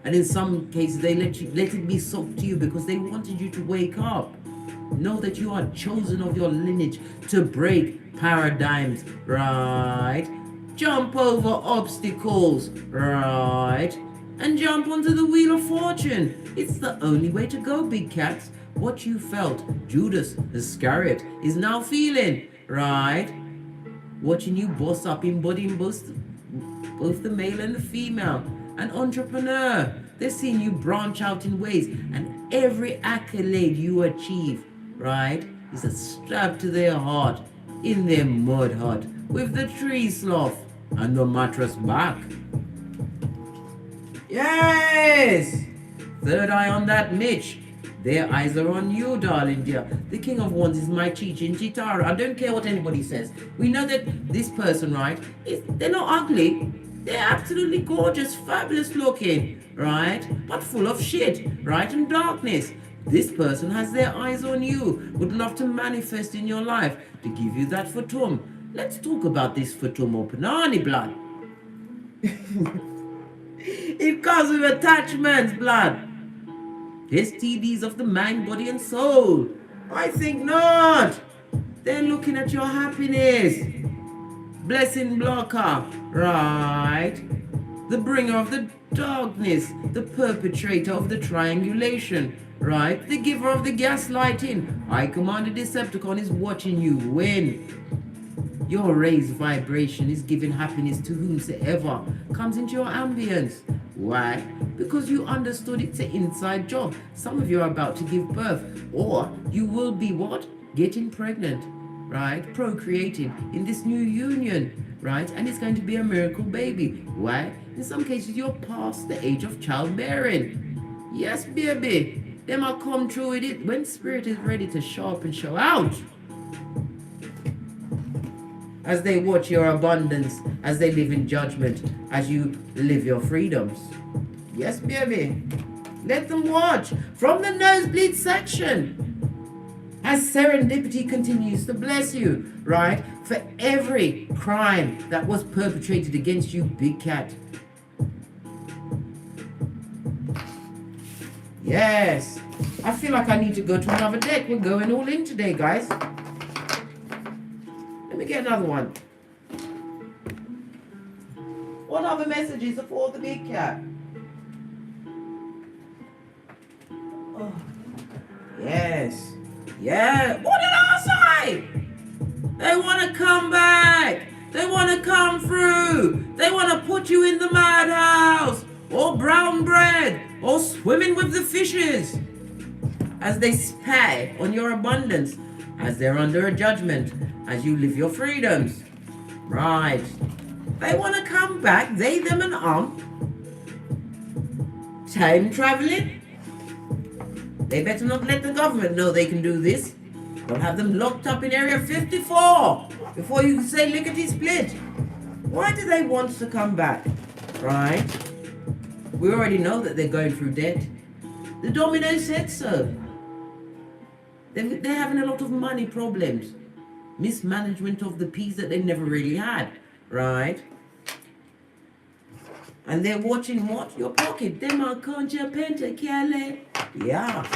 And in some cases, they let it be soaked to you because they wanted you to wake up. Know that you are chosen of your lineage to break paradigms, right? Jump over obstacles, right? And jump onto the wheel of fortune. It's the only way to go, big cats. What you felt, Judas Iscariot is now feeling, right? Watching you boss up, embodying both the male and the female. An entrepreneur. They're seeing you branch out in ways, and every accolade you achieve, right, is a stab to their heart in their mud hut with the tree sloth and the mattress back. Yes! Third eye on that Mitch. Their eyes are on you, darling dear. The King of Wands is my Chichin Chitara. I don't care what anybody says. We know that this person, right, they're not ugly. They're absolutely gorgeous, fabulous looking, right? But full of shit, right? And darkness. This person has their eyes on you, would love to manifest in your life to give you that fatum. Let's talk about this fatum openani blood. It comes with attachments, blood. STDs of the mind, body, and soul. I think not. They're looking at your happiness. Blessing blocker, right? the bringer of the darkness, the perpetrator of the triangulation, right? The giver of the gaslighting. I command a Decepticon is watching you when your raised vibration is giving happiness to whomsoever comes into your ambience. Why? Because you understood it's an inside job. Some of you are about to give birth, or you will be what? Getting pregnant, right? Procreating in this new union, right? And it's going to be a miracle baby. Why? In some cases, you're past the age of childbearing. Yes, baby. They might come through with it when spirit is ready to show up and show out. As they watch your abundance, as they live in judgment, as you live your freedoms. Yes, baby. Let them watch from the nosebleed section. As serendipity continues to bless you, right? For every crime that was perpetrated against you, big cat. Yes. I feel like I need to go to another deck. We're going all in today, guys. Let me get another one. What other messages are for the big cat? Oh. Yes. Yeah. What did I say? They want to come back. They want to come through. They want to put you in the madhouse. Or brown bread. Or swimming with the fishes. As they spy on your abundance. As they're under a judgment. As you live your freedoms. Right. They want to come back, they, them, and time traveling. They better not let the government know they can do this. They'll have them locked up in Area 54 before you can say lickety split. Why do they want to come back? Right. We already know that they're going through debt. The domino said so. They're having a lot of money problems. Mismanagement of the peace that they never really had, right? And they're watching what? Your pocket. Them are concha pentakale. Yeah.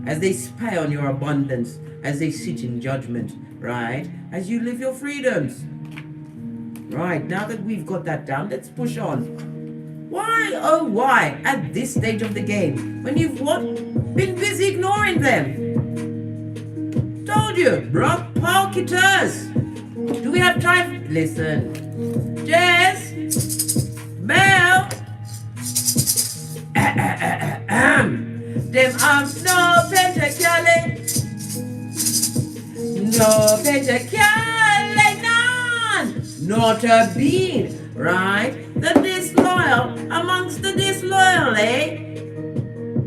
As they spy on your abundance, as they sit in judgment, right? As you live your freedoms. Right, now that we've got that down, let's push on. Why, oh why, at this stage of the game, when you've what? Been busy ignoring them? Told you, bro, pocketers. Do we have time? Listen. Jess. Bell. Them arms no pentacale. No pentacale, none. Not a bead, right? The disloyal amongst the disloyal, eh?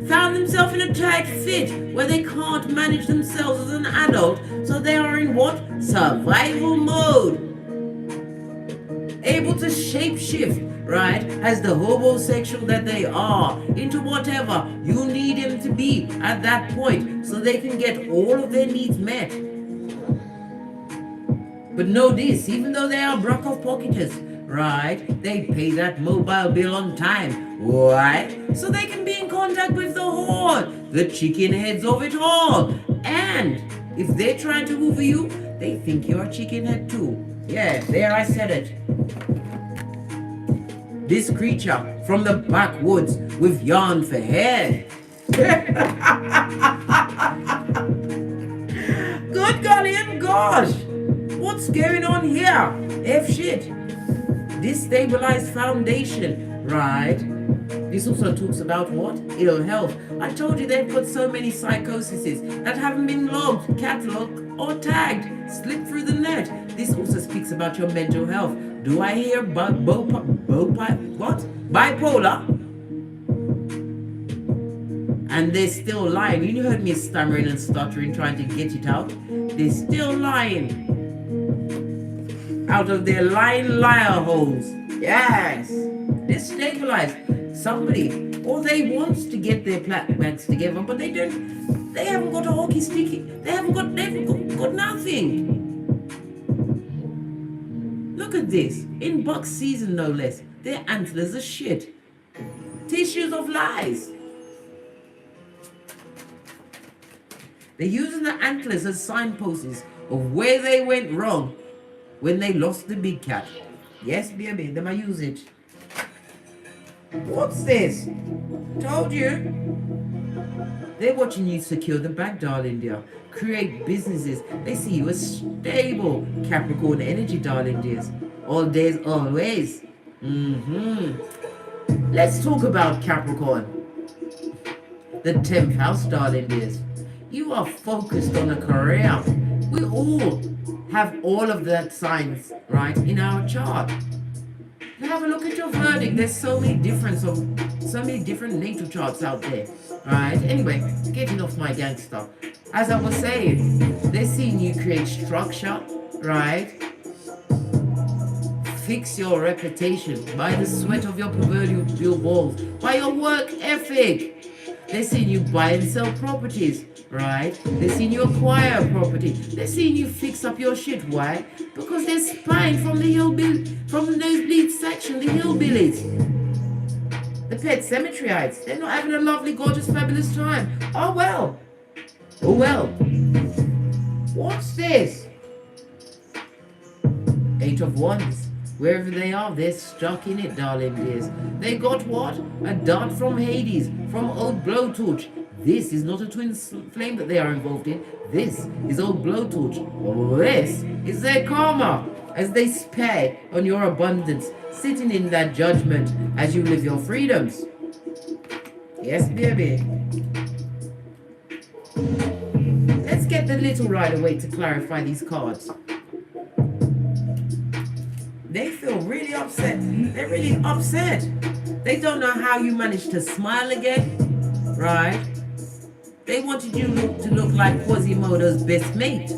Found themselves in a tight fit where they can't manage themselves as an adult, so they are in what? Survival mode. Able to shapeshift, right, as the homosexual that they are, into whatever you need them to be at that point, so they can get all of their needs met. But know this, even though they are Brockhoff pocketers, right, they pay that mobile bill on time. Why? So they can be in contact with the horde, the chicken heads of it all. And if they're trying to hoover you, they think you're a chicken head too. Yeah, there I said it. This creature from the backwoods with yarn for hair. Good golly and gosh. What's going on here? F shit. Destabilized foundation, right? This also talks about what? Ill health. I told you they've got so many psychoses that haven't been logged, catalogued, or tagged, slipped through the net. This also speaks about your mental health. Do I hear bipolar? And they're still lying. You heard me stammering and stuttering, trying to get it out. They're still lying. Out of their lying liar holes. Yes. Destabilized. Somebody, or they want to get their bags together, but they don't. They haven't got a hockey stick. They haven't got nothing. Look at this. In buck season, no less. Their antlers are shit. Tissues of lies. They're using the antlers as signposts of where they went wrong when they lost the big cat. Yes, baby, they might use it. What's this? Told you. They're watching you secure the bag, darling dear. Create businesses. They see you as stable. Capricorn energy, darling dears. All days, always. Let's talk about Capricorn. The 10th house, darling dears. You are focused on a career. We all have all of that signs, right, in our chart. Have a look at your verdict. There's so many different natal charts out there. Right? Anyway, getting off my gangster. As I was saying, they're seeing you create structure, right? Fix your reputation by the sweat of your proverbial balls, by your work ethic. They're seeing you buy and sell properties, right? They're seeing you acquire property. They're seeing you fix up your shit. Why? Because they're spying from the from the nosebleed section, the hillbillies. The pet cemeteryites. They're not having a lovely, gorgeous, fabulous time. Oh well. Oh well. What's this? 8 of Wands. Wherever they are, they're stuck in it, darling dears. They got what? A dart from Hades, from old Blowtorch. This is not a twin flame that they are involved in. This is old Blowtorch. This is their karma, as they spy on your abundance, sitting in that judgment as you live your freedoms. Yes, baby. Let's get the little rider away to clarify these cards. They feel really upset. They're really upset. They don't know how you managed to smile again, right? They wanted you to look like Quasimodo's best mate.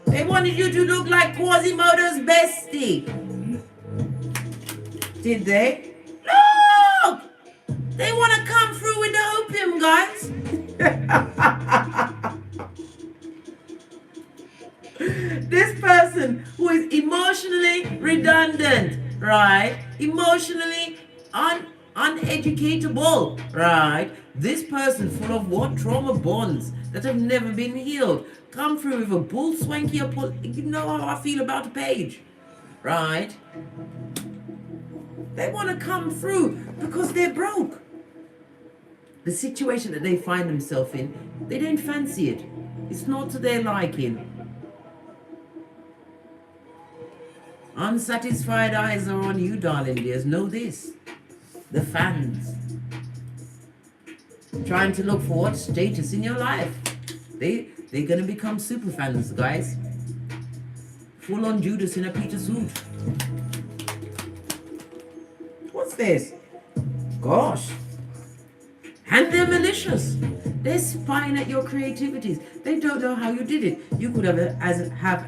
They wanted you to look like Quasimodo's bestie. Did they? Look! They want to come through with the opium, guys. This person who is emotionally redundant, right? Emotionally uneducatable, right? This person full of what? Trauma bonds that have never been healed. Come through with a bull swanky, you know how I feel about a page, right? They want to come through because they're broke. The situation that they find themselves in, they don't fancy it. It's not to their liking. Unsatisfied eyes are on you, darling dears. Know this. The fans. Trying to look for what status in your life. They're going to become super fans, guys. Full on Judas in a Peter suit. What's this? Gosh. And they're malicious. They're spying at your creativities. They don't know how you did it. You could have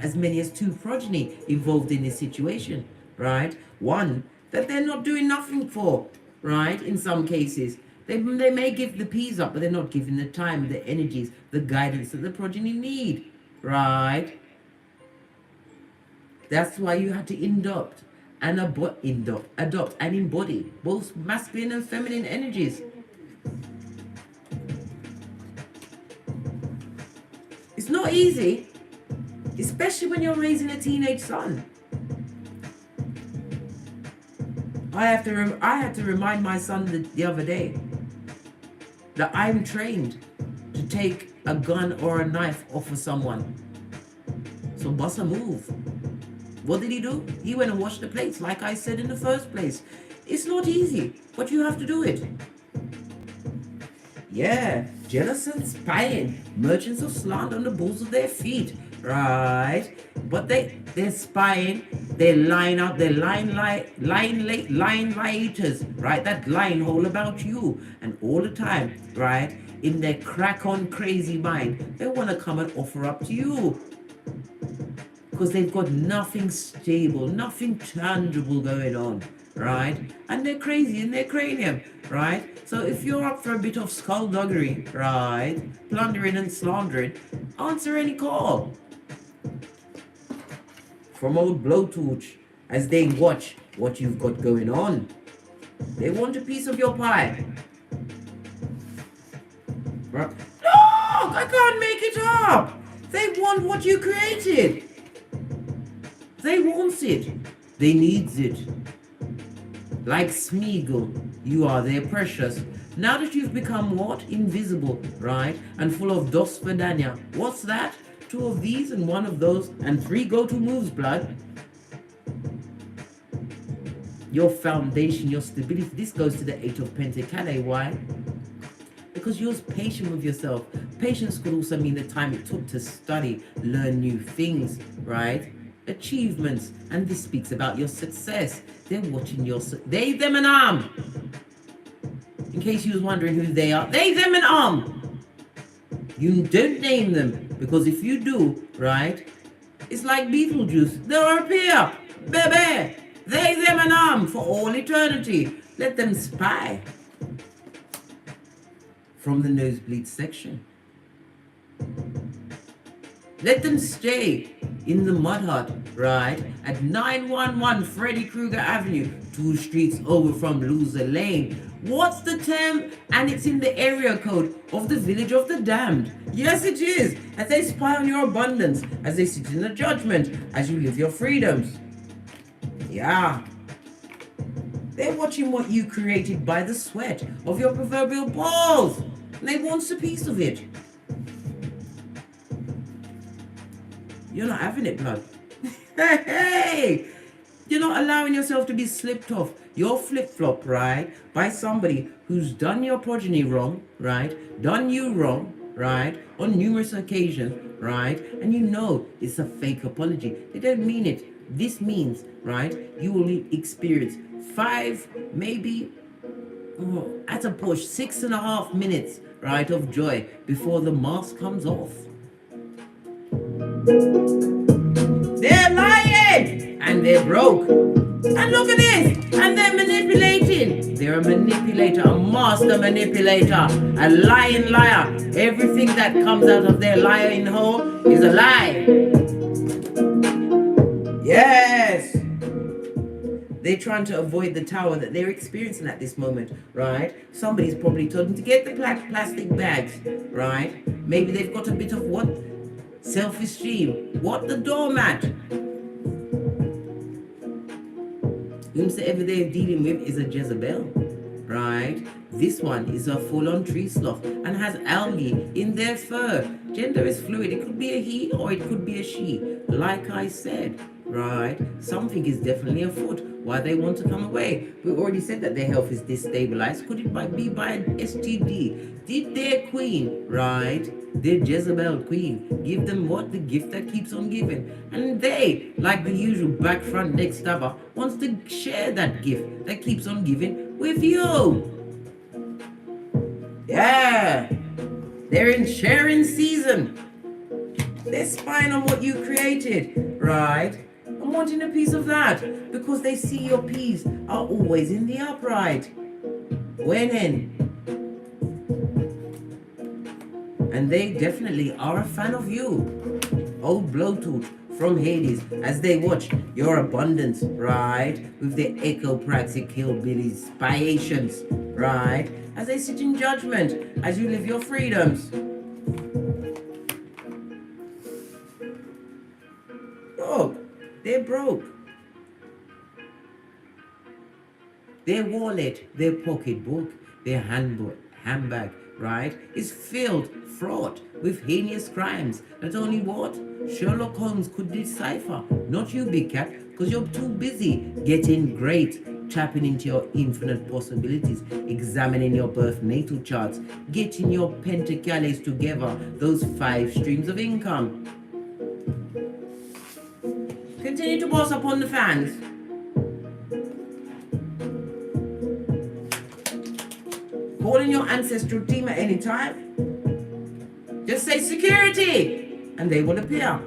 as many as 2 progeny involved in this situation, right? One that they're not doing nothing for, right? In some cases. They may give the peas up, but they're not giving the time, the energies, the guidance that the progeny need, right? That's why you have to adopt and embody both masculine and feminine energies. It's not easy, especially when you're raising a teenage son. I had to remind my son the other day that I'm trained to take a gun or a knife off of someone. So bust a move. What did he do? He went and washed the plates, like I said in the first place. It's not easy, but you have to do it. Yeah, jealous and spying. Merchants of slander on the balls of their feet, right? But they're spying. They line out. They're line lighters, right? That line all about you, and all the time, right? In their crack-on crazy mind, they want to come and offer up to you. Because they've got nothing stable, nothing tangible going on, right? And they're crazy in their cranium, right? So if you're up for a bit of skullduggery, right? Plundering and slandering, answer any call. From old Blowtorch, as they watch what you've got going on. They want a piece of your pie. Right? Look, I can't make it up. They want what you created. They want it. They needs it. Like Smeagol, you are their precious. Now that you've become what? Invisible, right? And full of dust for Dania. What's that? 2 of these and 1 of those and 3 go-to moves, blood. Your foundation, your stability. This goes to the 8 of Pentacles. Why? Because you're patient with yourself. Patience could also mean the time it took to study, learn new things, right? Achievements. And this speaks about your success. They're watching your... They, them, and In case you was wondering who they are. They, them, and You don't name them. Because if you do, right? It's like Beetlejuice. They'll appear. Baby. They, them, and for all eternity. Let them spy. From the nosebleed section. Let them stay in the mud hut, right? At 911 Freddy Krueger Avenue, 2 streets over from Loser Lane. What's the term? And it's in the area code of the Village of the Damned. Yes, it is. As they spy on your abundance, as they sit in the judgment, as you live your freedoms. Yeah. They're watching what you created by the sweat of your proverbial balls. And they want a piece of it. You're not having it, blood. Hey! You're not allowing yourself to be slipped off. You're flip-flop, right? By somebody who's done your progeny wrong, right? Done you wrong, right? On numerous occasions, right? And you know it's a fake apology. They don't mean it. This means, right? You will experience 5, maybe, at a push, 6.5 minutes, right, of joy before the mask comes off. They're lying and they're broke. And look at this, and they're manipulating. They're a manipulator, a master manipulator, a lying liar. Everything that comes out of their lying hole is a lie. Yes. They're trying to avoid the tower that they're experiencing at this moment, right? Somebody's probably told them to get the plastic bags, right? Maybe they've got a bit of what? Self-esteem. What? The doormat. Whomsoever they're dealing with is a Jezebel, right? This one is a full-on tree sloth and has algae in their fur. Gender is fluid. It could be a he or it could be a she. Like I said, right? Something is definitely afoot. Why they want to come away? We already said that their health is destabilized. Could it be by an STD? Did their queen, right? Their Jezebel queen, give them what? The gift that keeps on giving. And they, like the usual back, front, neck stabber, wants to share that gift that keeps on giving with you. Yeah. They're in sharing season. They're spying on what you created, right? I'm wanting a piece of that because they see your P's are always in the upright. Winning. And they definitely are a fan of you. Old Blowtooth from Hades as they watch your abundance, right? With their echo-praxic hillbilly spyations, right? As they sit in judgment, as you live your freedoms. Look, they're broke. Their wallet, their pocketbook, their handbag, right, is filled, fraught with heinous crimes that only what? Sherlock Holmes could decipher. Not you, big cat, because you're too busy getting great, tapping into your infinite possibilities, examining your birth natal charts, getting your pentacles together, those 5 streams of income. Continue to boss upon the fans. Call in your ancestral team at any time. Just say security and they will appear.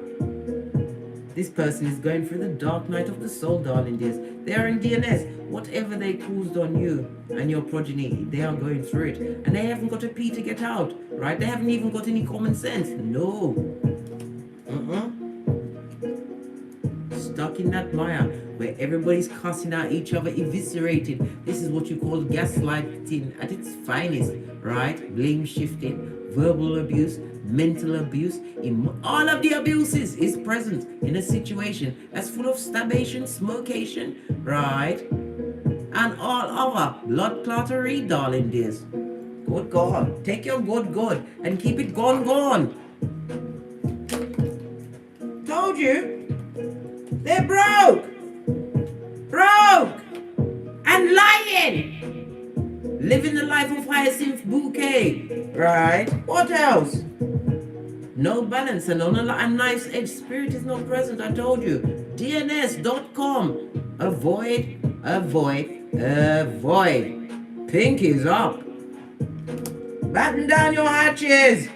This person is going through the dark night of the soul, darling dears. They are in DNS. Whatever they caused on you and your progeny, they are going through it. And they haven't got a P to get out, right? They haven't even got any common sense. No. Stuck in that mire where everybody's cussing out each other, eviscerated. This is what you call gaslighting at its finest, right? Blame shifting, verbal abuse, mental abuse. All of the abuses is present in a situation that's full of stabbation, smokeation, right? and all other blood clottery darling dears. Good God, take your good and keep it gone. Told you, they're broke and lying, living the life of hyacinth bouquet, right? What else? No balance and on a nice edge. Spirit is not present. I told you. DNS.com. Avoid. Pink is up. Batten down your hatches.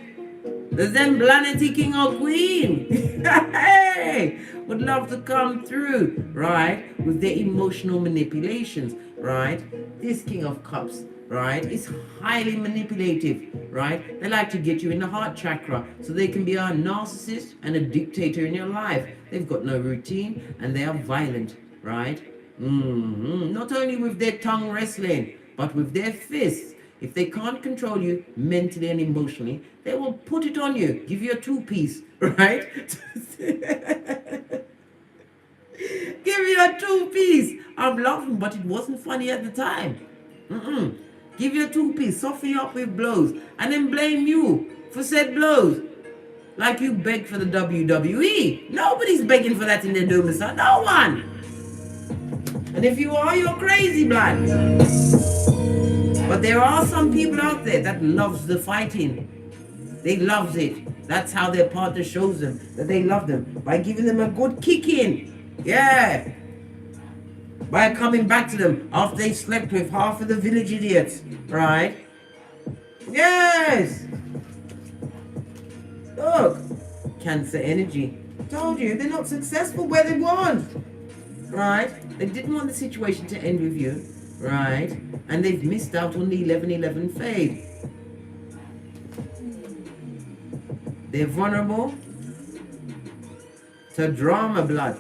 The Zemblanity king or queen. Hey, would love to come through, right? With their emotional manipulations, right? This king of cups, right, is highly manipulative, right? They like to get you in the heart chakra so they can be a narcissist and a dictator in your life. They've got no routine and they are violent, right? Not only with their tongue wrestling, but with their fists. If they can't control you mentally and emotionally, they will put it on you, give you a two-piece, right? Give you a two-piece. I'm laughing, but it wasn't funny at the time. Give you a two-piece, soften you up with blows, and then blame you for said blows. Like you begged for the WWE. Nobody's begging for that in their domicile. No one. And if you are, you're crazy, blood. But there are some people out there that loves the fighting. They loves it. That's how their partner shows them that they love them. By giving them a good kick in. Yeah. By coming back to them after they slept with half of the village idiots. Right? Yes. Look. Cancer energy. Told you, they're not successful where they want. Right? They didn't want the situation to end with you. Right? And they've missed out on the 11-11 fade. They're vulnerable to drama, blood.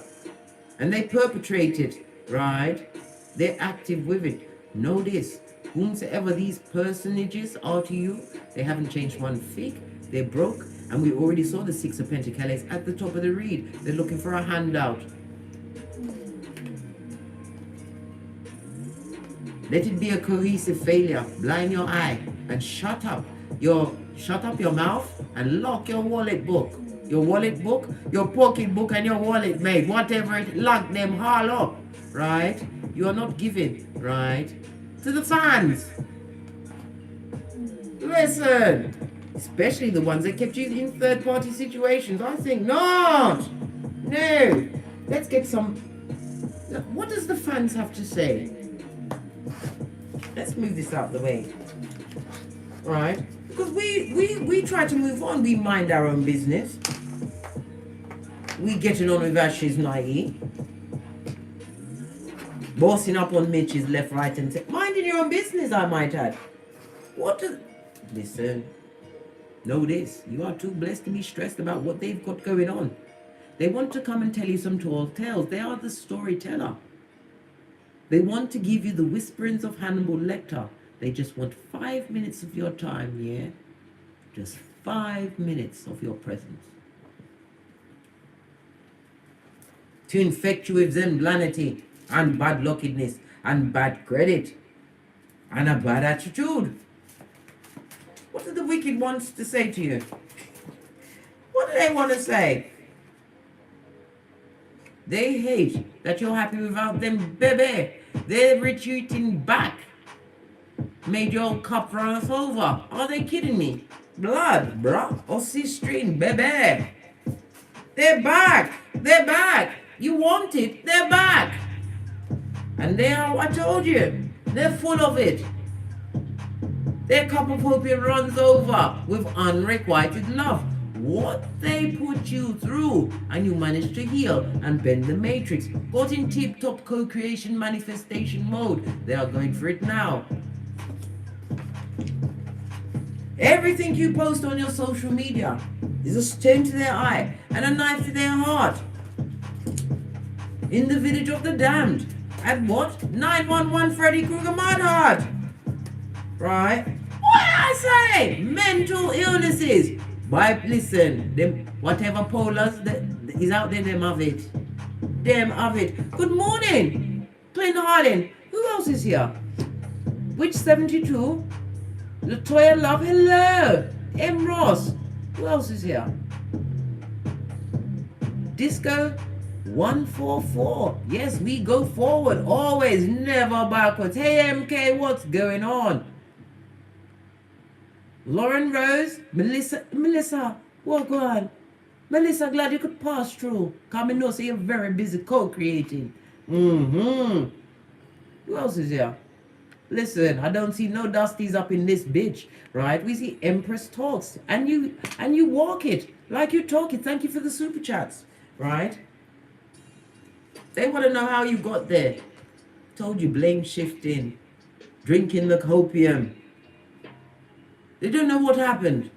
And they perpetrate it, right? They're active with it. Know this. Whomsoever these personages are to you, they haven't changed one fig. They're broke. And we already saw the Six of Pentacles at the top of the read. They're looking for a handout. Let it be a cohesive failure. Blind your eye and shut up your mouth and lock your wallet book. Your wallet book, your pocket book, and your wallet mate. Whatever it, lock them all up. Right? You are not giving, right? To the fans. Listen. Especially the ones that kept you in third-party situations. I think not. No. Let's get some. What does the fans have to say? Let's move this out of the way. Right? Because we try to move on. We mind our own business. We getting on with our shiznai. Bossing up on Mitch's left, right, and center. Minding your own business, I might add. Listen. Know this. You are too blessed to be stressed about what they've got going on. They want to come and tell you some tall tales. They are the storyteller. They want to give you the whisperings of Hannibal Lecter. They just want 5 minutes of your time, yeah? Just 5 minutes of your presence. To infect you with zemblanity and bad luckiness and bad credit and a bad attitude. What do the wicked ones to say to you? What do they want to say? They hate that you're happy without them, baby. They're retreating back. Made your cup run us over. Are they kidding me? Blood, bruh. Or string, baby. They're back. They're back. You want it. They're back. And they are, I told you, they're full of it. Their cup of opium runs over with unrequited love. What they put you through, and you managed to heal and bend the matrix. Got in tip-top co-creation manifestation mode. They are going for it now. Everything you post on your social media is a stone to their eye and a knife to their heart. In the village of the damned. At what? 911 Freddy Krueger Mudheart. Right? What I say? Mental illnesses. But listen, them whatever polars that is out there, them have it. Them have it. Good morning, Clint Harding. Who else is here? Witch 72. Latoya Love, hello. M. Ross. Who else is here? Disco 144. Yes, we go forward. Always, never backwards. Hey, MK, what's going on? Lauren Rose. Melissa, what go on? Melissa, glad you could pass through. Come and know, so you're very busy co-creating. Who else is here? Listen, I don't see no dusties up in this bitch, right? We see Empress Talks, and you walk it like you talk it. Thank you for the super chats, right? They want to know how you got there. Told you, blame shifting, drinking the copium. They don't know what happened,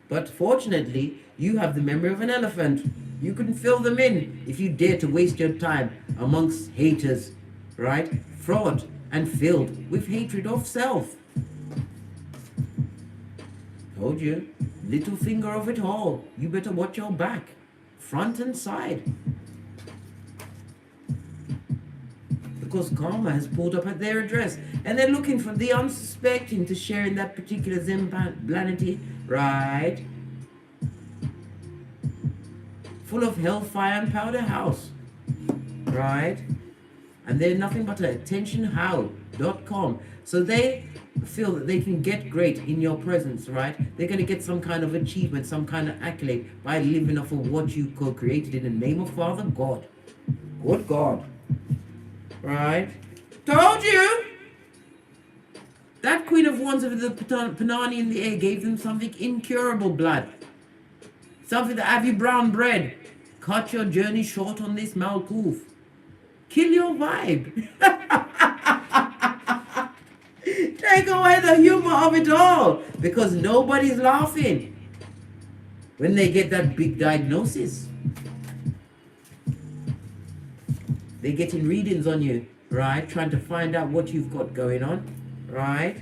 but fortunately, you have the memory of an elephant. You can fill them in if you dare to waste your time amongst haters, right? Fraud and filled with hatred of self. Told you, little finger of it all. You better watch your back, front and side. Because karma has pulled up at their address, and they're looking for the unsuspecting to share in that particular Zen planety, right? Full of hellfire and powder house, right? And they're nothing but attentionhow.com. So they feel that they can get great in your presence, right? They're going to get some kind of achievement, some kind of accolade by living off of what you co-created in the name of Father God. Good God. Right? Told you! That Queen of Wands with the Panani in the air gave them something incurable, blood. Something that have you brown bread. Cut your journey short on this Malkuth. Kill your vibe. Take away the humor of it all, because nobody's laughing when they get that big diagnosis. They're getting readings on you, right? Trying to find out what you've got going on, right?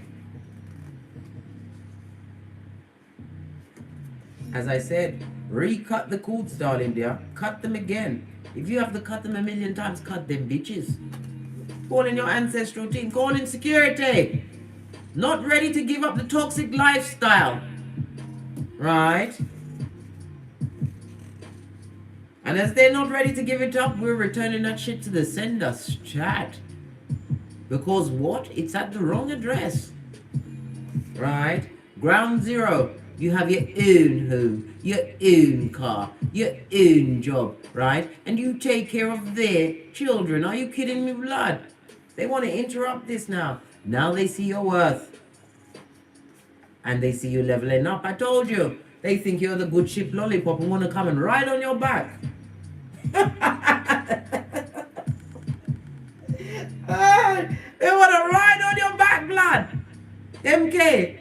As I said, recut the cords, darling dear. Cut them again. If you have to cut them a million times, cut them bitches. Call in your ancestral team. Call in security. Not ready to give up the toxic lifestyle. Right? And as they're not ready to give it up, we're returning that shit to the sender. Chat. Because what? It's at the wrong address. Right? Ground zero. You have your own home, your own car, your own job, right? And you take care of their children. Are you kidding me, blood? They want to interrupt this now. Now they see your worth. And they see you leveling up. I told you. They think you're the good ship lollipop and want to come and ride on your back. They want to ride on your back, blood. MK.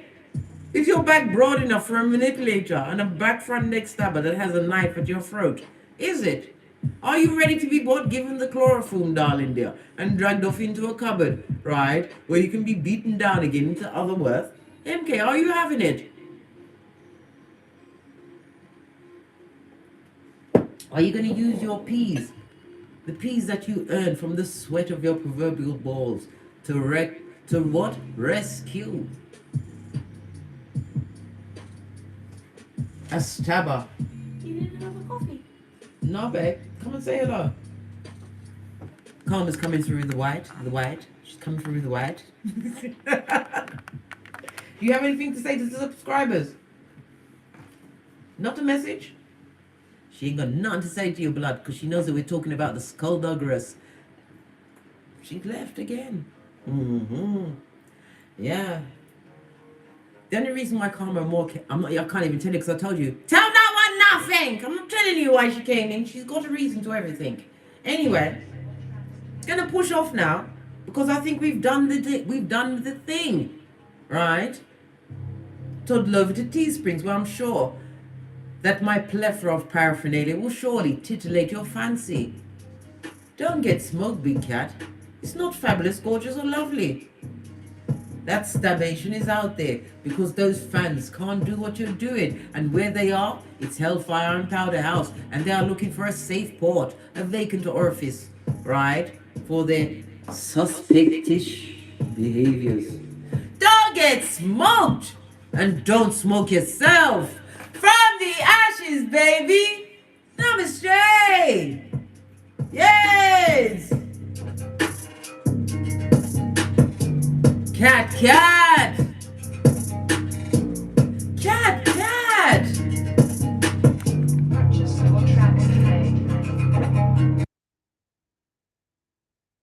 Is your back broad enough for a manipulator and a back front neck stabber that has a knife at your throat? Is it? Are you ready to be bought, given the chloroform, darling dear, and dragged off into a cupboard, right, where you can be beaten down again into other worth? MK, are you having it? Are you going to use your peas, the peas that you earn from the sweat of your proverbial balls, to what? Rescue a stabber. You need another coffee? No, babe. Come and say hello. Karma's coming through the white. She's coming through the white. Do you have anything to say to the subscribers? Not a message? She ain't got nothing to say to you, blood, because she knows that we're talking about the skullduggerous. She left again. Yeah. The only reason why Karma I can't even tell you, because I told you, tell that one nothing. I'm not telling you why she came in. She's got a reason to everything. Anyway, gonna push off now, because I think we've done the thing, right? Toddle over to Teesprings, where I'm sure that my plethora of paraphernalia will surely titillate your fancy. Don't get smoked, big cat. It's not fabulous, gorgeous, or lovely. That stabbation is out there because those fans can't do what you're doing. And where they are, it's hellfire and powder house. And they are looking for a safe port, a vacant orifice, right? For their suspectish behaviors. Don't get smoked, and don't smoke yourself. From the ashes, baby. Namaste. Yes. Cat.